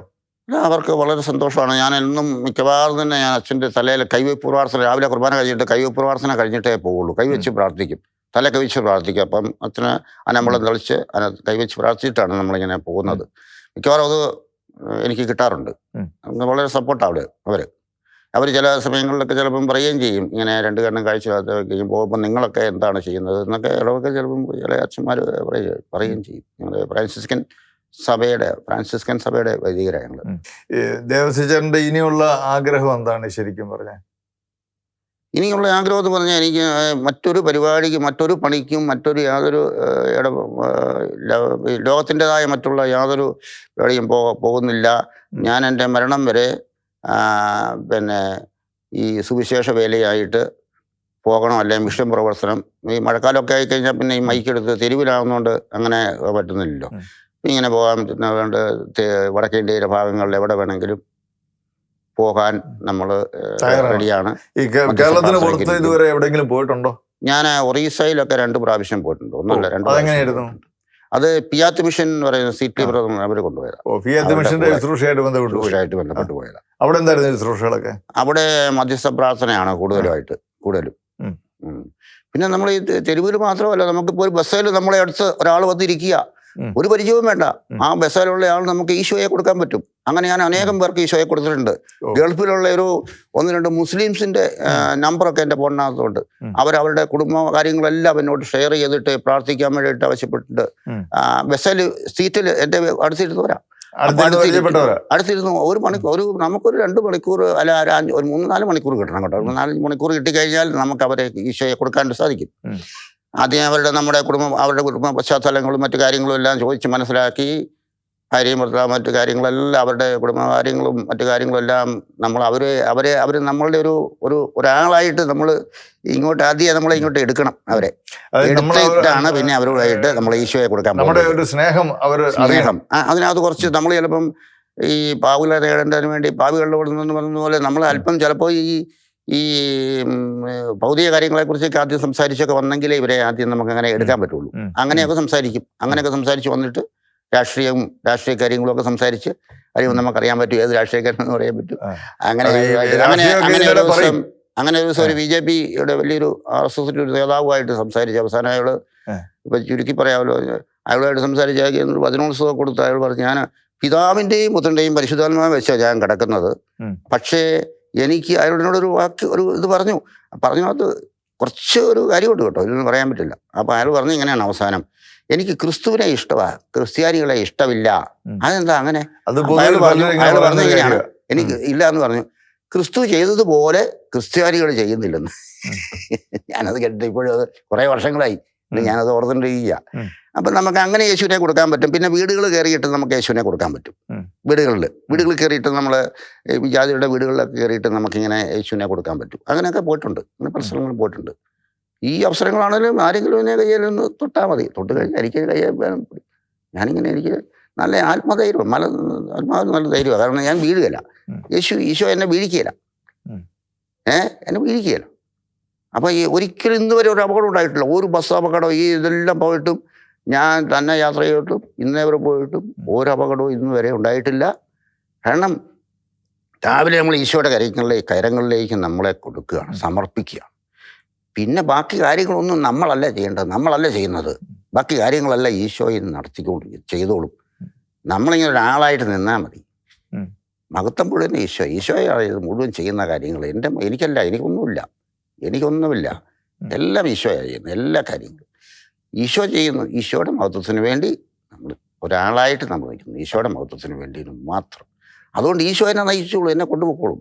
S2: അവർക്ക് വളരെ സന്തോഷമാണ്. ഞാൻ എന്നും മിക്കവാറും തന്നെ ഞാൻ അച്ഛൻ്റെ തലയിൽ കൈവയ്പ് പ്രാർത്ഥന, രാവിലെ കുർബാന കഴിഞ്ഞിട്ട് കൈവയ്പ് പ്രാർത്ഥന കഴിഞ്ഞിട്ടേ പോവുള്ളൂ. കൈവച്ച് പ്രാർത്ഥിക്കും, തല കൈവച്ച് പ്രാർത്ഥിക്കും. അപ്പം അച്ഛന് അനമ്പളം തെളിച്ച് കൈവച്ച് പ്രാർത്ഥിച്ചിട്ടാണ് നമ്മളിങ്ങനെ പോകുന്നത്. മിക്കവാറും അത് എനിക്ക് കിട്ടാറുണ്ട്. വളരെ സപ്പോർട്ടാണ് അവർ ചില സമയങ്ങളിലൊക്കെ ചിലപ്പം പറയുകയും ചെയ്യും, ഇങ്ങനെ രണ്ട് കണ്ണും കാഴ്ച പോകുമ്പോൾ നിങ്ങളൊക്കെ എന്താണ് ചെയ്യുന്നത് എന്നൊക്കെ ഇടവൊക്കെ ചിലപ്പം ചില അച്ഛന്മാർ പറയുകയും ചെയ്യും. ഞങ്ങളുടെ ഫ്രാൻസിസ്കൻ സഭയുടെ വൈദികരാണ്.
S1: ദേവസ്വചേട്ടൻ്റെ ഇനിയുള്ള ആഗ്രഹം എന്താണ് ശരിക്കും പറഞ്ഞാൽ?
S2: ഇനിയുള്ള ആഗ്രഹം എന്ന് പറഞ്ഞാൽ എനിക്ക് മറ്റൊരു പരിപാടിക്ക്, മറ്റൊരു പണിക്കും, യാതൊരു ലോകത്തിൻ്റെതായ മറ്റുള്ള യാതൊരു പരിപാടിയും പോകുന്നില്ല. ഞാൻ എൻ്റെ മരണം വരെ പിന്നെ ഈ സുവിശേഷ വേലയായിട്ട് പോകണം, അല്ലെങ്കിൽ മിഷൻ പ്രവർത്തനം. ഈ മഴക്കാലമൊക്കെ ആയിക്കഴിഞ്ഞാൽ പിന്നെ ഈ മൈക്കെടുത്ത് തെരുവിലാവുന്നതുകൊണ്ട് അങ്ങനെ പറ്റുന്നില്ലല്ലോ. ഇങ്ങനെ പോകാൻ പറ്റുന്ന വേണ്ട വടക്കേ ഇന്ത്യയിലെ ഭാഗങ്ങളിൽ എവിടെ വേണമെങ്കിലും പോകാൻ നമ്മൾ റെഡിയാണ്.
S1: കേരളത്തിന് പുറത്ത് ഇതുവരെ എവിടെയെങ്കിലും പോയിട്ടുണ്ടോ?
S2: ഞാൻ ഒറീസയിലൊക്കെ 2 പ്രാവശ്യം പോയിട്ടുണ്ട്. ഒന്നല്ല 2 പ്രാവശ്യം. അത് പിയാത്ത് മിഷൻ എന്ന് പറയുന്ന സിറ്റി ബ്രദർ അവർ കൊണ്ടുപോയത്. ബന്ധപ്പെട്ട് പോയത്.
S1: അവിടെ എന്തായിരുന്നു ശുശ്രൂഷകളൊക്കെ?
S2: അവിടെ മധ്യസ്ഥ പ്രാർത്ഥനയാണ് കൂടുതലും. പിന്നെ നമ്മൾ ഈ തെരുവിൽ മാത്രമല്ല, നമുക്കിപ്പോൾ ഒരു ബസ്സിൽ നമ്മളെ അടുത്ത് ഒരാൾ വന്നിരിക്കുക, ഒരു പരിചയവും വേണ്ട, ആ ബസ്സിലുള്ള ആൾ നമുക്ക് ഈശോയെ കൊടുക്കാൻ പറ്റും. അങ്ങനെ ഞാൻ അനേകം പേർക്ക് ഈശോയെ കൊടുത്തിട്ടുണ്ട്. ഗൾഫിലുള്ള 1-2 മുസ്ലിംസിന്റെ നമ്പറൊക്കെ എൻ്റെ ഫോണിനകത്തുണ്ട്. അവരവരുടെ കുടുംബ കാര്യങ്ങളെല്ലാം എന്നോട് ഷെയർ ചെയ്തിട്ട് പ്രാർത്ഥിക്കാൻ വേണ്ടിയിട്ട് ആവശ്യപ്പെട്ടിട്ട് ബസ്സിൽ സീറ്റിൽ എൻ്റെ അടുത്തിരുന്നവരാ. അടുത്തിരുന്നു നമുക്കൊരു 2 മണിക്കൂർ അല്ല ഒരു 3-4 മണിക്കൂർ കിട്ടണം കേട്ടോ. 4 മണിക്കൂർ കിട്ടിക്കഴിഞ്ഞാൽ നമുക്ക് അവരെ ഈശോയെ കൊടുക്കാൻ സാധിക്കും. ആദ്യം അവരുടെ കുടുംബ പശ്ചാത്തലങ്ങളും മറ്റു കാര്യങ്ങളും എല്ലാം ചോദിച്ച് മനസ്സിലാക്കി, ഭാര്യയും ഭർത്താവ് മറ്റു കാര്യങ്ങളെല്ലാം അവരുടെ കുടുംബകാര്യങ്ങളും മറ്റു കാര്യങ്ങളും എല്ലാം നമ്മൾ അവർ നമ്മളുടെ ഒരാളായിട്ട് നമ്മൾ ആദ്യം ഇങ്ങോട്ട് എടുക്കണം. അവരെ എടുത്തിട്ടാണ് പിന്നെ അവരുമായിട്ട് നമ്മൾ ഈശോയെ കൊടുക്കാൻ പോകുന്നത്.
S1: സ്നേഹം
S2: അതിനകത്ത് കുറച്ച് നമ്മൾ ചിലപ്പം ഈ പാവികളെ നേടേണ്ടതിന് വേണ്ടി പാവികളുടെ കൊടുന്നെന്ന് പറഞ്ഞ പോലെ നമ്മൾ അല്പം ചിലപ്പോൾ ഈ ഭൗതിക കാര്യങ്ങളെക്കുറിച്ചൊക്കെ ആദ്യം സംസാരിച്ചൊക്കെ വന്നെങ്കിലേ ഇവരെ ആദ്യം നമുക്ക് അങ്ങനെ എടുക്കാൻ പറ്റുള്ളൂ. അങ്ങനെയൊക്കെ സംസാരിക്കും. അങ്ങനെയൊക്കെ സംസാരിച്ച് വന്നിട്ട് രാഷ്ട്രീയ കാര്യങ്ങളും ഒക്കെ സംസാരിച്ച് അറിയുമ്പോൾ നമുക്കറിയാൻ പറ്റും ഏത് രാഷ്ട്രീയക്കാരെന്ന് പറയാൻ പറ്റും. അങ്ങനെ ഒരു ദിവസം ഒരു BJPയുടെ വലിയൊരു RSS ഒരു നേതാവുമായിട്ട് സംസാരിച്ച് അവസാനം അയാള് ഇപ്പൊ ചുരുക്കി പറയാമല്ലോ, അയാളുമായിട്ട് സംസാരിച്ച് വചനോത്സവം കൊടുത്ത് അയാൾ പറഞ്ഞു, ഞാൻ പിതാവിന്റെയും പുത്രന്റെയും പരിശുദ്ധാത്മാവ് വെച്ചാണ് ഞാൻ കിടക്കുന്നത്. പക്ഷേ എനിക്ക് അയാളോട് ഒരു ഇത് പറഞ്ഞത് കുറച്ച് ഒരു കാര്യമുണ്ട് കേട്ടോ, ഇതൊന്നും പറയാൻ പറ്റില്ല. അപ്പൊ അയാൾ പറഞ്ഞു ഇങ്ങനെയാണ് അവസാനം, എനിക്ക് ക്രിസ്തുവിനെ ഇഷ്ടമാണ്, ക്രിസ്ത്യാനികളെ ഇഷ്ടമില്ല. അതെന്താ അങ്ങനെ? അയാൾ പറഞ്ഞു ഇങ്ങനെയാണ്, എനിക്ക് ഇല്ല എന്ന് പറഞ്ഞു, ക്രിസ്തു ചെയ്തതുപോലെ ക്രിസ്ത്യാനികൾ ചെയ്യുന്നില്ലെന്ന്. ഞാനത് കേട്ടിട്ട് ഇപ്പോഴും അത് കുറെ വർഷങ്ങളായി ഞാനത് ഓർത്തുകൊണ്ടിരിക്കുക. അപ്പൊ നമുക്ക് അങ്ങനെ യേശുവിനെ കൊടുക്കാൻ പറ്റും. പിന്നെ വീടുകൾ കയറിയിട്ട് നമുക്ക് യേശുവിനെ കൊടുക്കാൻ പറ്റും. വീടുകളിൽ കയറിയിട്ട് നമ്മൾ ജാതിയുടെ വീടുകളിലൊക്കെ കയറിയിട്ട് നമുക്കിങ്ങനെ യേശുവിനെ കൊടുക്കാൻ പറ്റും. അങ്ങനെയൊക്കെ പോയിട്ടുണ്ട്, അങ്ങനെ പല സ്ഥലങ്ങളും പോയിട്ടുണ്ട്. ഈ അവസരങ്ങളാണെങ്കിലും ആരെങ്കിലും എന്നെ കയ്യിലൊന്ന് തൊട്ടാൽ മതി, തൊട്ട് കഴിഞ്ഞാൽ എനിക്ക് ഞാനിങ്ങനെ എനിക്ക് നല്ല ആത്മധൈര്യം, ആത്മാവ് നല്ല ധൈര്യമാണ്. കാരണം ഞാൻ വീഴുകയില്ല, ഈശോ എന്നെ വീഴിക്കുകയില്ല, എന്നെ വീഴിക്കുകയില്ല. അപ്പൊ ഈ ഒരിക്കലും ഇന്ന് വരെ ഒരു അപകടം ഉണ്ടായിട്ടില്ല. ഒരു ബസ് അപകടം ഈ ഇതെല്ലാം പോയിട്ടും ഞാൻ തന്നെ യാത്ര ചെയ്തിട്ടും ഇന്നേ വരെ പോയിട്ടും ഒരു അപകടവും ഇന്ന് വരെ ഉണ്ടായിട്ടില്ല. കാരണം രാവിലെ നമ്മൾ ഈശോയുടെ കരങ്ങളിലേക്ക് നമ്മളെ കൊടുക്കുകയാണ്, സമർപ്പിക്കുകയാണ്. പിന്നെ ബാക്കി കാര്യങ്ങളൊന്നും നമ്മളല്ല ചെയ്യേണ്ടത്, നമ്മളല്ല ചെയ്യുന്നത്. ബാക്കി കാര്യങ്ങളെല്ലാം ഈശോയിൽ ചെയ്തോളും. നമ്മളിങ്ങനെ ഒരാളായിട്ട് നിന്നാൽ മതി. മഹത്വം മുഴുവൻ ഈശോയാണ് ഇത് മുഴുവൻ ചെയ്യുന്ന കാര്യങ്ങൾ. എനിക്കൊന്നുമില്ല, എല്ലാം ഈശോയാണ് ചെയ്യുന്നത്. എല്ലാ കാര്യങ്ങളും ഈശോ ചെയ്യുന്നു. ഈശോയുടെ മഹത്വത്തിന് വേണ്ടി നമ്മൾ ഒരാളായിട്ട് നമ്മൾ നിൽക്കുന്നു, ഈശോയുടെ മഹത്വത്തിന് വേണ്ടി മാത്രം. അതുകൊണ്ട് ഈശോ എന്നെ നയിച്ചോളൂ, എന്നെ കൊണ്ടുപോയിക്കോളും.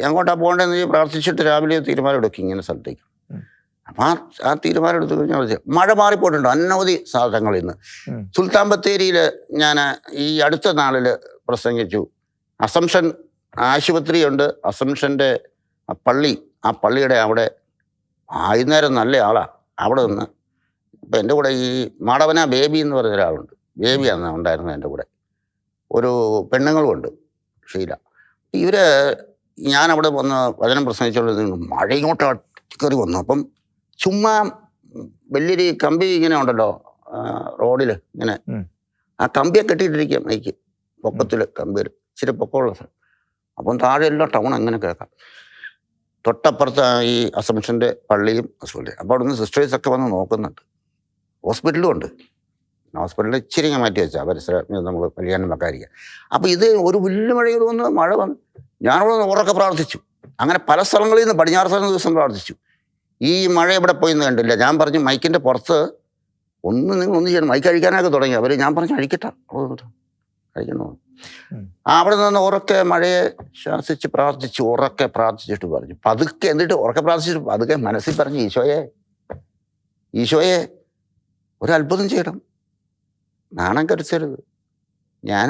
S2: എങ്ങോട്ടാ പോകേണ്ടതെന്ന് പ്രാർത്ഥിച്ചിട്ട് രാവിലെ തീരുമാനം എടുക്കും ഇങ്ങനെ സ്ഥലത്തേക്ക്. അപ്പം ആ തീരുമാനം എടുത്തു കഴിഞ്ഞാൽ മഴ മാറിപ്പോയിട്ടുണ്ട് അനവധി സ്ഥലങ്ങളിൽ നിന്ന്. സുൽത്താൻ ബത്തേരിയിൽ ഞാൻ ഈ അടുത്ത നാളിൽ പ്രസംഗിച്ചു. അസംഷൻ ആശുപത്രിയുണ്ട്, അസംഷൻ്റെ പള്ളി, ആ പള്ളിയുടെ അവിടെ വൈകുന്നേരം നല്ല ആളാണ്. അവിടെ നിന്ന് ഇപ്പം എൻ്റെ കൂടെ ഈ മാടവന ബേബി എന്ന് പറഞ്ഞ ഒരാളുണ്ട്, ബേബിയാണ് ഉണ്ടായിരുന്നത് എൻ്റെ കൂടെ. ഒരു പെണ്ണുങ്ങളുമുണ്ട്, ഷീല. ഇവര് ഞാനവിടെ വന്ന് വചനം പ്രസംഗിച്ചുകൊണ്ട് മഴ ഇങ്ങോട്ട് കയറി വന്നു. അപ്പം ചുമ്മാ വലിയൊരു കമ്പി ഇങ്ങനെ ഉണ്ടല്ലോ റോഡിൽ, ഇങ്ങനെ ആ കമ്പിയെ കെട്ടിയിട്ടിരിക്കുക മൈക്ക് പൊക്കത്തിൽ, കമ്പി ഇച്ചിരി പൊക്കമുള്ള സ്ഥലം. അപ്പം താഴെ എല്ലാം ടൗൺ അങ്ങനെ കേൾക്കാം. തൊട്ടപ്പുറത്ത് ഈ അസംഷൻ്റെ പള്ളിയും ഹോസ്പിറ്റലും. അപ്പോൾ അവിടെ നിന്ന് സിസ്റ്റേഴ്സൊക്കെ വന്ന് നോക്കുന്നുണ്ട്. ഹോസ്പിറ്റലും ഉണ്ട്. ഹോസ്പിറ്റലിൽ ഇച്ചിരി മാറ്റി വെച്ചാൽ പരിസരം നമ്മൾ കല്യാണം വെക്കാതിരിക്കുക. അപ്പോൾ ഇത് ഒരു വലിയ മഴയിൽ വന്ന് മഴ വന്ന് ഞാനവിടെ നിന്ന് ഉറക്കെ പ്രാർത്ഥിച്ചു. അങ്ങനെ പല സ്ഥലങ്ങളിൽ നിന്ന് പടിഞ്ഞാറ് സ്ഥലം ദിവസം പ്രാർത്ഥിച്ചു. ഈ മഴ ഇവിടെ പോയി എന്ന് കണ്ടില്ല. ഞാൻ പറഞ്ഞു മൈക്കിൻ്റെ പുറത്ത് നിങ്ങൾ ഒന്നും ചെയ്യണം, മൈക്ക് അഴിക്കാനൊക്കെ തുടങ്ങി അവർ. ഞാൻ പറഞ്ഞു അഴിക്കട്ടെ, കഴിക്കണോ. അവിടെ നിന്ന് ഉറക്കെ മഴയെ ശ്വാസിച്ച് പ്രാർത്ഥിച്ചു, ഉറക്കെ പ്രാർത്ഥിച്ചിട്ട് പറഞ്ഞു പതുക്കെ. എന്നിട്ട് ഉറക്കെ പ്രാർത്ഥിച്ചിട്ട് പതുക്കെ മനസ്സിൽ പറഞ്ഞു, ഈശോയെ ഒരത്ഭുതം ചെയ്യണം, നാണം കരുത്തരുത്. ഞാൻ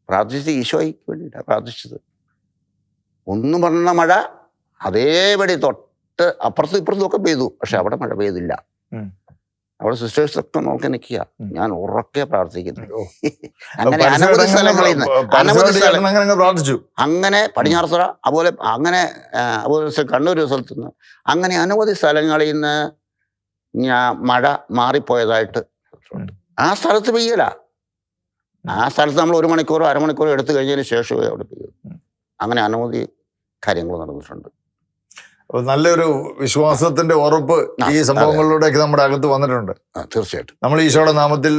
S2: പ്രാർത്ഥിച്ചത് ഈശോയ്ക്ക് വേണ്ടിയിട്ടാണ് പ്രാർത്ഥിച്ചത്. ഒന്നും പറഞ്ഞ മഴ അതേപടി തൊട്ട് അപ്പുറത്തും ഇപ്പുറത്തും ഒക്കെ പെയ്തു. പക്ഷെ അവിടെ മഴ പെയ്തില്ല. അവിടെ സിസ്റ്റേഴ്സൊക്കെ നോക്കി നിൽക്കുക. ഞാൻ ഉറക്കെ പ്രാർത്ഥിക്കുന്നു. അങ്ങനെ അനവധി സ്ഥലങ്ങളിൽ നിന്ന് അങ്ങനെ പടിഞ്ഞാറ് സ്ഥലം, അതുപോലെ കണ്ണൂർ സ്ഥലത്ത് നിന്ന് അങ്ങനെ അനവധി സ്ഥലങ്ങളിൽ നിന്ന് മഴ മാറിപ്പോയതായിട്ട്. ആ സ്ഥലത്ത് പെയ്യല. ആ സ്ഥലത്ത് നമ്മൾ 1 മണിക്കൂറോ അരമണിക്കൂറോ എടുത്തു കഴിഞ്ഞതിന് ശേഷമേ അവിടെ പെയ്യൂ. അങ്ങനെ അനവധി കാര്യങ്ങൾ നടന്നിട്ടുണ്ട്.
S1: നല്ലൊരു വിശ്വാസത്തിന്റെ ഉറപ്പ് ഈ സംഭവങ്ങളിലൂടെയൊക്കെ നമ്മുടെ അകത്ത് വന്നിട്ടുണ്ട്.
S2: തീർച്ചയായിട്ടും
S1: നമ്മൾ ഈശോയുടെ നാമത്തിൽ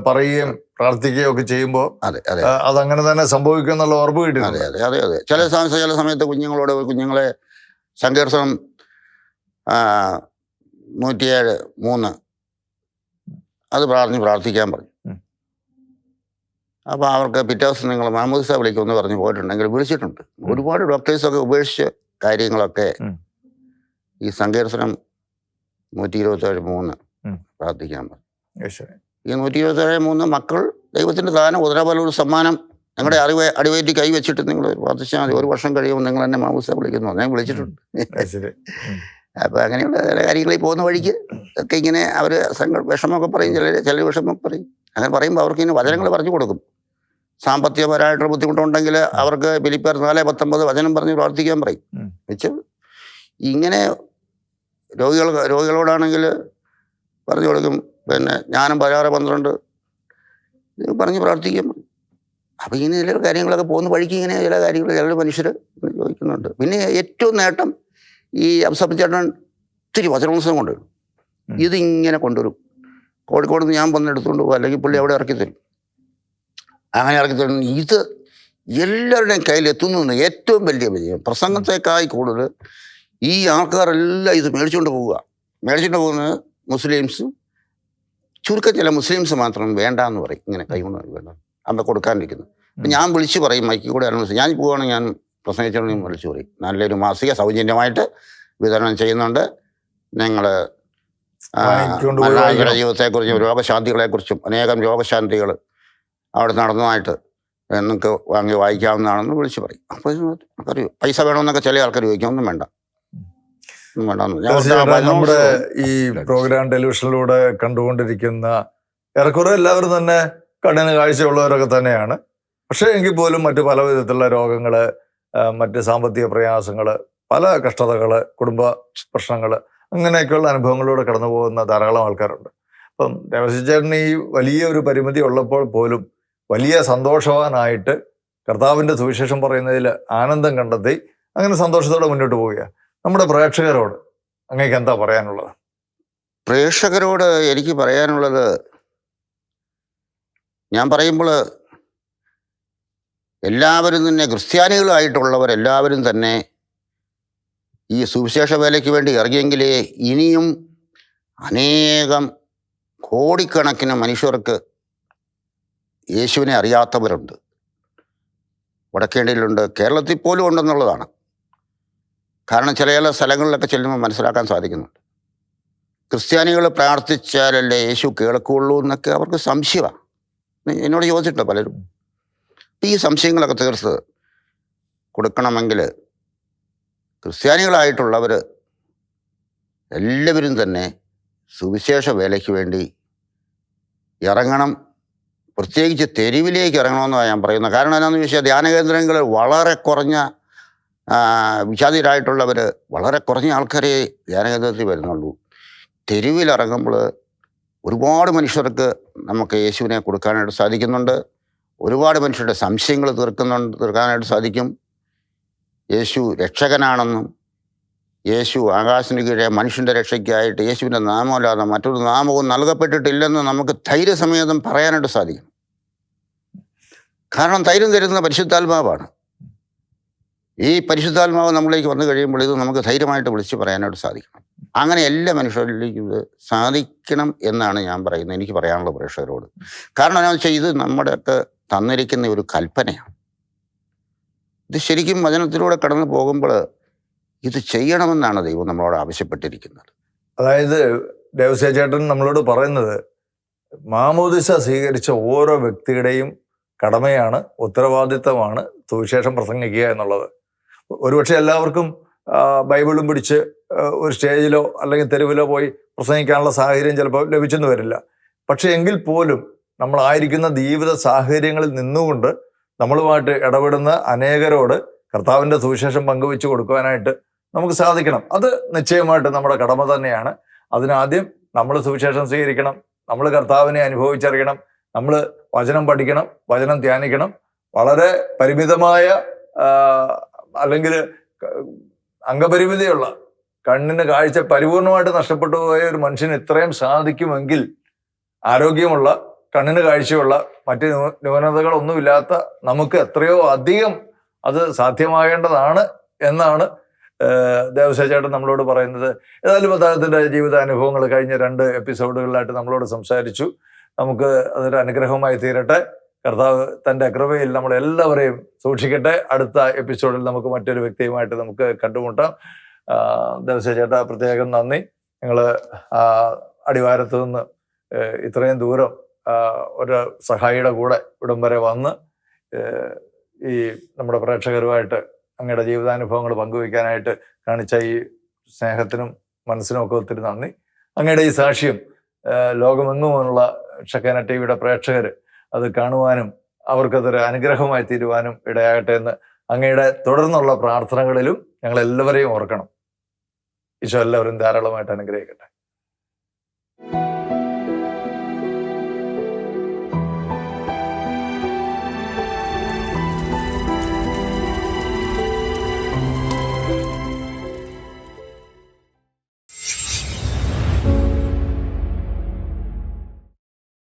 S1: പറയുകയും പ്രാർത്ഥിക്കുകയും ഒക്കെ ചെയ്യുമ്പോൾ അതങ്ങനെ തന്നെ സംഭവിക്കും എന്നുള്ള ഉറപ്പ് കിട്ടിയിട്ടുണ്ട്.
S2: അതെ. ചില സമയത്ത് കുഞ്ഞുങ്ങളെ സങ്കീർത്തനം 107:3 അത് പ്രാർത്ഥിക്കാൻ പറഞ്ഞു. അപ്പോൾ അവർക്ക് പിറ്റേ ദിവസം നിങ്ങൾ മാമോദിസ വിളിക്കുമെന്ന് പറഞ്ഞ് പോയിട്ടുണ്ടെങ്കിൽ വിളിച്ചിട്ടുണ്ട്. ഒരുപാട് ഡോക്ടേഴ്സൊക്കെ ഉപേക്ഷിച്ച് കാര്യങ്ങളൊക്കെ ഈ സങ്കീർത്തനം 127:3 പ്രാർത്ഥിക്കാൻ പറഞ്ഞു. ഈ 127:3 മക്കൾ ദൈവത്തിന്റെ ദാനം ഉദരബല ഒരു സമ്മാനം നിങ്ങളുടെ അടിവയറ്റി കൈവച്ചിട്ട് നിങ്ങൾ പ്രാർത്ഥിച്ചാൽ മതി. 1 വർഷം കഴിയുമ്പോൾ നിങ്ങൾ എന്നെ മാമോദിസ വിളിക്കുന്നു. ഞാൻ വിളിച്ചിട്ടുണ്ട്. അപ്പൊ അങ്ങനെയുള്ള ചില കാര്യങ്ങളിൽ പോകുന്ന വഴിക്ക് ഒക്കെ ഇങ്ങനെ അവര് വിഷമമൊക്കെ പറയും, ചില വിഷമമൊക്കെ പറയും. അങ്ങനെ പറയുമ്പോൾ അവർക്ക് ഇങ്ങനെ വചനങ്ങൾ പറഞ്ഞു കൊടുക്കും. സാമ്പത്തികപരമായിട്ടുള്ള ബുദ്ധിമുട്ടുണ്ടെങ്കിൽ അവർക്ക് ഫിലിപ്പിയർ 4:19 വചനം പറഞ്ഞ് പ്രാർത്ഥിക്കാൻ പറയും. വെച്ച് ഇങ്ങനെ രോഗികളോടാണെങ്കിൽ പറഞ്ഞു കൊടുക്കും. പിന്നെ ജ്ഞാനം 16:12 പറഞ്ഞ് പ്രാർത്ഥിക്കും. അപ്പം ഇങ്ങനെ ചില കാര്യങ്ങളൊക്കെ പോകുന്ന വഴിക്ക് ഇങ്ങനെ ചില കാര്യങ്ങൾ ചില മനുഷ്യർ ചോദിക്കുന്നുണ്ട്. പിന്നെ ഏറ്റവും നേട്ടം ഈ അബ്സബ് ചേട്ടൻ ഒത്തിരി വചനോത്സവം കൊണ്ടുവരും. ഇതിങ്ങനെ കൊണ്ടുവരും. കോഴിക്കോട് നിന്ന് ഞാൻ വന്ന് എടുത്തുകൊണ്ട് പോകും, അല്ലെങ്കിൽ പുള്ളി അവിടെ ഇറക്കി തരും. അങ്ങനെ ഇറക്കി തരും. ഇത് എല്ലാവരുടെയും കയ്യിലെത്തുന്നു ഏറ്റവും വലിയ വിജയം. പ്രസംഗത്തെക്കായി കൂടുതൽ ഈ ആൾക്കാരെല്ലാം ഇത് മേടിച്ചുകൊണ്ട് പോകുന്നത് മുസ്ലിംസും, ചുരുക്കം ചില മുസ്ലിംസ് മാത്രം വേണ്ടാന്ന് പറയും. ഇങ്ങനെ കൈകൊണ്ട് വേണ്ട അമ്മ കൊടുക്കാനിരിക്കുന്നു. അപ്പം ഞാൻ വിളിച്ച് പറയും, മൈക്കിൽ കൂടെ ഞാൻ പോവുകയാണെങ്കിൽ ഞാൻ പ്രസംഗിച്ചോണ്ടെങ്കിൽ വിളിച്ചു പറയും, നല്ലൊരു മാസിക സൗജന്യമായിട്ട് വിതരണം ചെയ്യുന്നുണ്ട്, ഞങ്ങൾ മരണാനന്തര ജീവിതത്തെക്കുറിച്ചും രോഗശാന്തികളെക്കുറിച്ചും അനേകം രോഗശാന്തികൾ അവിടെ നടന്നതായിട്ട് നിങ്ങൾക്ക് വാങ്ങി വായിക്കാവുന്നതാണെന്ന് വിളിച്ച് പറയും. അപ്പോൾ അറിയൂ, പൈസ വേണമെന്നൊക്കെ ചില ആൾക്കാർ ചോദിക്കും. ഒന്നും വേണ്ട.
S1: നമ്മുടെ ഈ പ്രോഗ്രാം ടെലിവിഷനിലൂടെ കണ്ടുകൊണ്ടിരിക്കുന്ന ഏറെക്കുറെ എല്ലാവരും തന്നെ കണ്ണിന് കാഴ്ചയുള്ളവരൊക്കെ തന്നെയാണ്. പക്ഷേ എങ്കിൽ പോലും മറ്റു പല വിധത്തിലുള്ള രോഗങ്ങള്, മറ്റ് സാമ്പത്തിക പ്രയാസങ്ങള്, പല കഷ്ടതകള്, കുടുംബ പ്രശ്നങ്ങള്, അങ്ങനെയൊക്കെയുള്ള അനുഭവങ്ങളിലൂടെ കടന്നു പോകുന്ന ധാരാളം ആൾക്കാരുണ്ട്. അപ്പം ദേവസ്വചേട്ടന് ഈ വലിയ ഒരു പരിമിതി ഉള്ളപ്പോൾ പോലും വലിയ സന്തോഷവാനായിട്ട് കർത്താവിൻ്റെ സുവിശേഷം പറയുന്നതിൽ ആനന്ദം കണ്ടെത്തി അങ്ങനെ സന്തോഷത്തോടെ മുന്നോട്ട് പോവുക. നമ്മുടെ പ്രേക്ഷകരോട് അങ്ങേക്ക് എന്താ പറയാനുള്ളത്?
S2: പ്രേക്ഷകരോട് എനിക്ക് പറയാനുള്ളത്, ഞാൻ പറയുമ്പോൾ എല്ലാവരും തന്നെ ക്രിസ്ത്യാനികളായിട്ടുള്ളവരെല്ലാവരും തന്നെ ഈ സുവിശേഷ വേലയ്ക്ക് വേണ്ടി ഇറങ്ങിയെങ്കിലേ ഇനിയും അനേകം കോടിക്കണക്കിന് മനുഷ്യർക്ക് യേശുവിനെ അറിയാത്തവരുണ്ട്. വടക്കേണ്ടിയിലുണ്ട്, കേരളത്തിൽ പോലും ഉണ്ടെന്നുള്ളതാണ്. കാരണം ചില സ്ഥലങ്ങളിലൊക്കെ ചെല്ലുമ്പോൾ മനസ്സിലാക്കാൻ സാധിക്കുന്നുണ്ട്. ക്രിസ്ത്യാനികൾ പ്രാർത്ഥിച്ചാലല്ലേ യേശു കേൾക്കുള്ളൂ എന്നൊക്കെ അവർക്ക് സംശയമാണ്. എന്നോട് ചോദിച്ചിട്ടുണ്ട് പലരും. ഈ സംശയങ്ങളൊക്കെ തീർത്ത് കൊടുക്കണമെങ്കിൽ ക്രിസ്ത്യാനികളായിട്ടുള്ളവർ എല്ലാവരും തന്നെ സുവിശേഷ വേലയ്ക്ക് വേണ്ടി ഇറങ്ങണം. പ്രത്യേകിച്ച് തെരുവിലേക്ക് ഇറങ്ങണമെന്നാണ് ഞാൻ പറയുന്നത്. കാരണം എന്താണെന്ന് ചോദിച്ചാൽ ധ്യാനകേന്ദ്രങ്ങൾ വളരെ കുറഞ്ഞ വിഷാദിതരായിട്ടുള്ളവർ, വളരെ കുറഞ്ഞ ആൾക്കാരെ ധ്യാനകേന്ദ്രത്തിൽ വരുന്നുള്ളൂ. തെരുവിലിറങ്ങുമ്പോൾ ഒരുപാട് മനുഷ്യർക്ക് നമുക്ക് യേശുവിനെ കൊടുക്കാനായിട്ട് സാധിക്കുന്നുണ്ട്. ഒരുപാട് മനുഷ്യരുടെ സംശയങ്ങൾ തീർക്കാനായിട്ട് സാധിക്കും. യേശു രക്ഷകനാണെന്നും യേശു ആകാശത്തിന് കീഴെ മനുഷ്യൻ്റെ രക്ഷയ്ക്കായിട്ട് യേശുവിൻ്റെ നാമമല്ലാതെ മറ്റൊരു നാമവും നൽകപ്പെട്ടിട്ടില്ലെന്ന് നമുക്ക് ധൈര്യസമേതം പറയാനായിട്ട് സാധിക്കും. കാരണം ധൈര്യം തരുന്ന പരിശുദ്ധാത്മാവാണ്. ഈ പരിശുദ്ധാത്മാവ് നമ്മളിലേക്ക് വന്നു കഴിയുമ്പോൾ ഇത് നമുക്ക് ധൈര്യമായിട്ട് വിളിച്ച് പറയാനായിട്ട് സാധിക്കണം. അങ്ങനെ എല്ലാ മനുഷ്യരിലേക്കും ഇത് സാധിക്കണം എന്നാണ് ഞാൻ പറയുന്നത്, എനിക്ക് പറയാനുള്ള പ്രേക്ഷകരോട്. കാരണം എന്താണെന്ന് വെച്ചാൽ ഇത് നമ്മുടെയൊക്കെ തന്നിരിക്കുന്ന ഒരു കൽപ്പനയാണ്. ഇത് ശരിക്കും വചനത്തിലൂടെ കടന്നു പോകുമ്പോൾ ഇത് ചെയ്യണമെന്നാണ് ദൈവം നമ്മളോട് ആവശ്യപ്പെട്ടിരിക്കുന്നത്.
S1: അതായത് ദേവസ്വചേട്ടൻ നമ്മളോട് പറയുന്നത്, മാമോദിസ സ്വീകരിച്ച ഓരോ വ്യക്തിയുടെയും കടമയാണ്, ഉത്തരവാദിത്തമാണ് സുവിശേഷം പ്രസംഗിക്കുക എന്നുള്ളത്. ഒരുപക്ഷെ എല്ലാവർക്കും ബൈബിളും പിടിച്ച് ഒരു സ്റ്റേജിലോ അല്ലെങ്കിൽ തെരുവിലോ പോയി പ്രസംഗിക്കാനുള്ള സാഹചര്യം ചിലപ്പോൾ ലഭിച്ചെന്ന് വരില്ല. പക്ഷെ എങ്കിൽ പോലും നമ്മളായിരിക്കുന്ന ജീവിത സാഹചര്യങ്ങളിൽ നിന്നുകൊണ്ട് നമ്മളുമായിട്ട് ഇടപെടുന്ന അനേകരോട് കർത്താവിൻ്റെ സുവിശേഷം പങ്കുവെച്ച് കൊടുക്കുവാനായിട്ട് നമുക്ക് സാധിക്കണം. അത് നിശ്ചയമായിട്ട് നമ്മുടെ കടമ തന്നെയാണ്. അതിനാദ്യം നമ്മൾ സുവിശേഷം സ്വീകരിക്കണം, നമ്മൾ കർത്താവിനെ അനുഭവിച്ചറിയണം, നമ്മൾ വചനം പഠിക്കണം, വചനം ധ്യാനിക്കണം. വളരെ പരിമിതമായ അല്ലെങ്കിൽ അംഗപരിമിതിയുള്ള, കണ്ണിന് കാഴ്ച പരിപൂർണമായിട്ട് നഷ്ടപ്പെട്ടു പോയ ഒരു മനുഷ്യന് ഇത്രയും സാധിക്കുമെങ്കിൽ ആരോഗ്യമുള്ള, കണ്ണിന് കാഴ്ചയുള്ള, മറ്റ് ന്യൂനതകളൊന്നുമില്ലാത്ത നമുക്ക് എത്രയോ അധികം അത് സാധ്യമാകേണ്ടതാണ് എന്നാണ് ദേവസ്വചേട്ടൻ നമ്മളോട് പറയുന്നത്. ഏതായാലും അദ്ദേഹത്തിൻ്റെ ജീവിതാനുഭവങ്ങൾ കഴിഞ്ഞ 2 എപ്പിസോഡുകളിലായിട്ട് നമ്മളോട് സംസാരിച്ചു. നമുക്ക് അതൊരു അനുഗ്രഹമായി തീരട്ടെ. കർത്താവ് തൻ്റെ കൃപയിൽ നമ്മളെല്ലാവരെയും സൂക്ഷിക്കട്ടെ. അടുത്ത എപ്പിസോഡിൽ നമുക്ക് മറ്റൊരു വ്യക്തിയുമായിട്ട് നമുക്ക് കണ്ടുമുട്ടാം. ദേവസ്വചേട്ടാ, പ്രത്യേകം നന്ദി. നിങ്ങൾ അടിവാരത്ത് നിന്ന് ഇത്രയും ദൂരം ഒരു സഹായിയുടെ കൂടെ ഇവിടം വരെ വന്ന് ഈ നമ്മുടെ പ്രേക്ഷകരുമായിട്ട് അങ്ങയുടെ ജീവിതാനുഭവങ്ങൾ പങ്കുവയ്ക്കാനായിട്ട് കാണിച്ച ഈ സ്നേഹത്തിനും മനസ്സിനും ഒക്കെ ഒത്തിരി നന്ദി. അങ്ങയുടെ ഈ സാക്ഷ്യം ലോകമെങ്ങുമുള്ള ഷെക്കേന ടിവിയുടെ പ്രേക്ഷകർ അത് കാണുവാനും അവർക്കതൊരു അനുഗ്രഹമായി തീരുവാനും ഇടയാകട്ടെ എന്ന് അങ്ങയുടെ തുടർന്നുള്ള പ്രാർത്ഥനകളിലും ഞങ്ങളെല്ലാവരെയും ഓർക്കണം. ഈശോ എല്ലാവരും ധാരാളമായിട്ട് അനുഗ്രഹിക്കട്ടെ.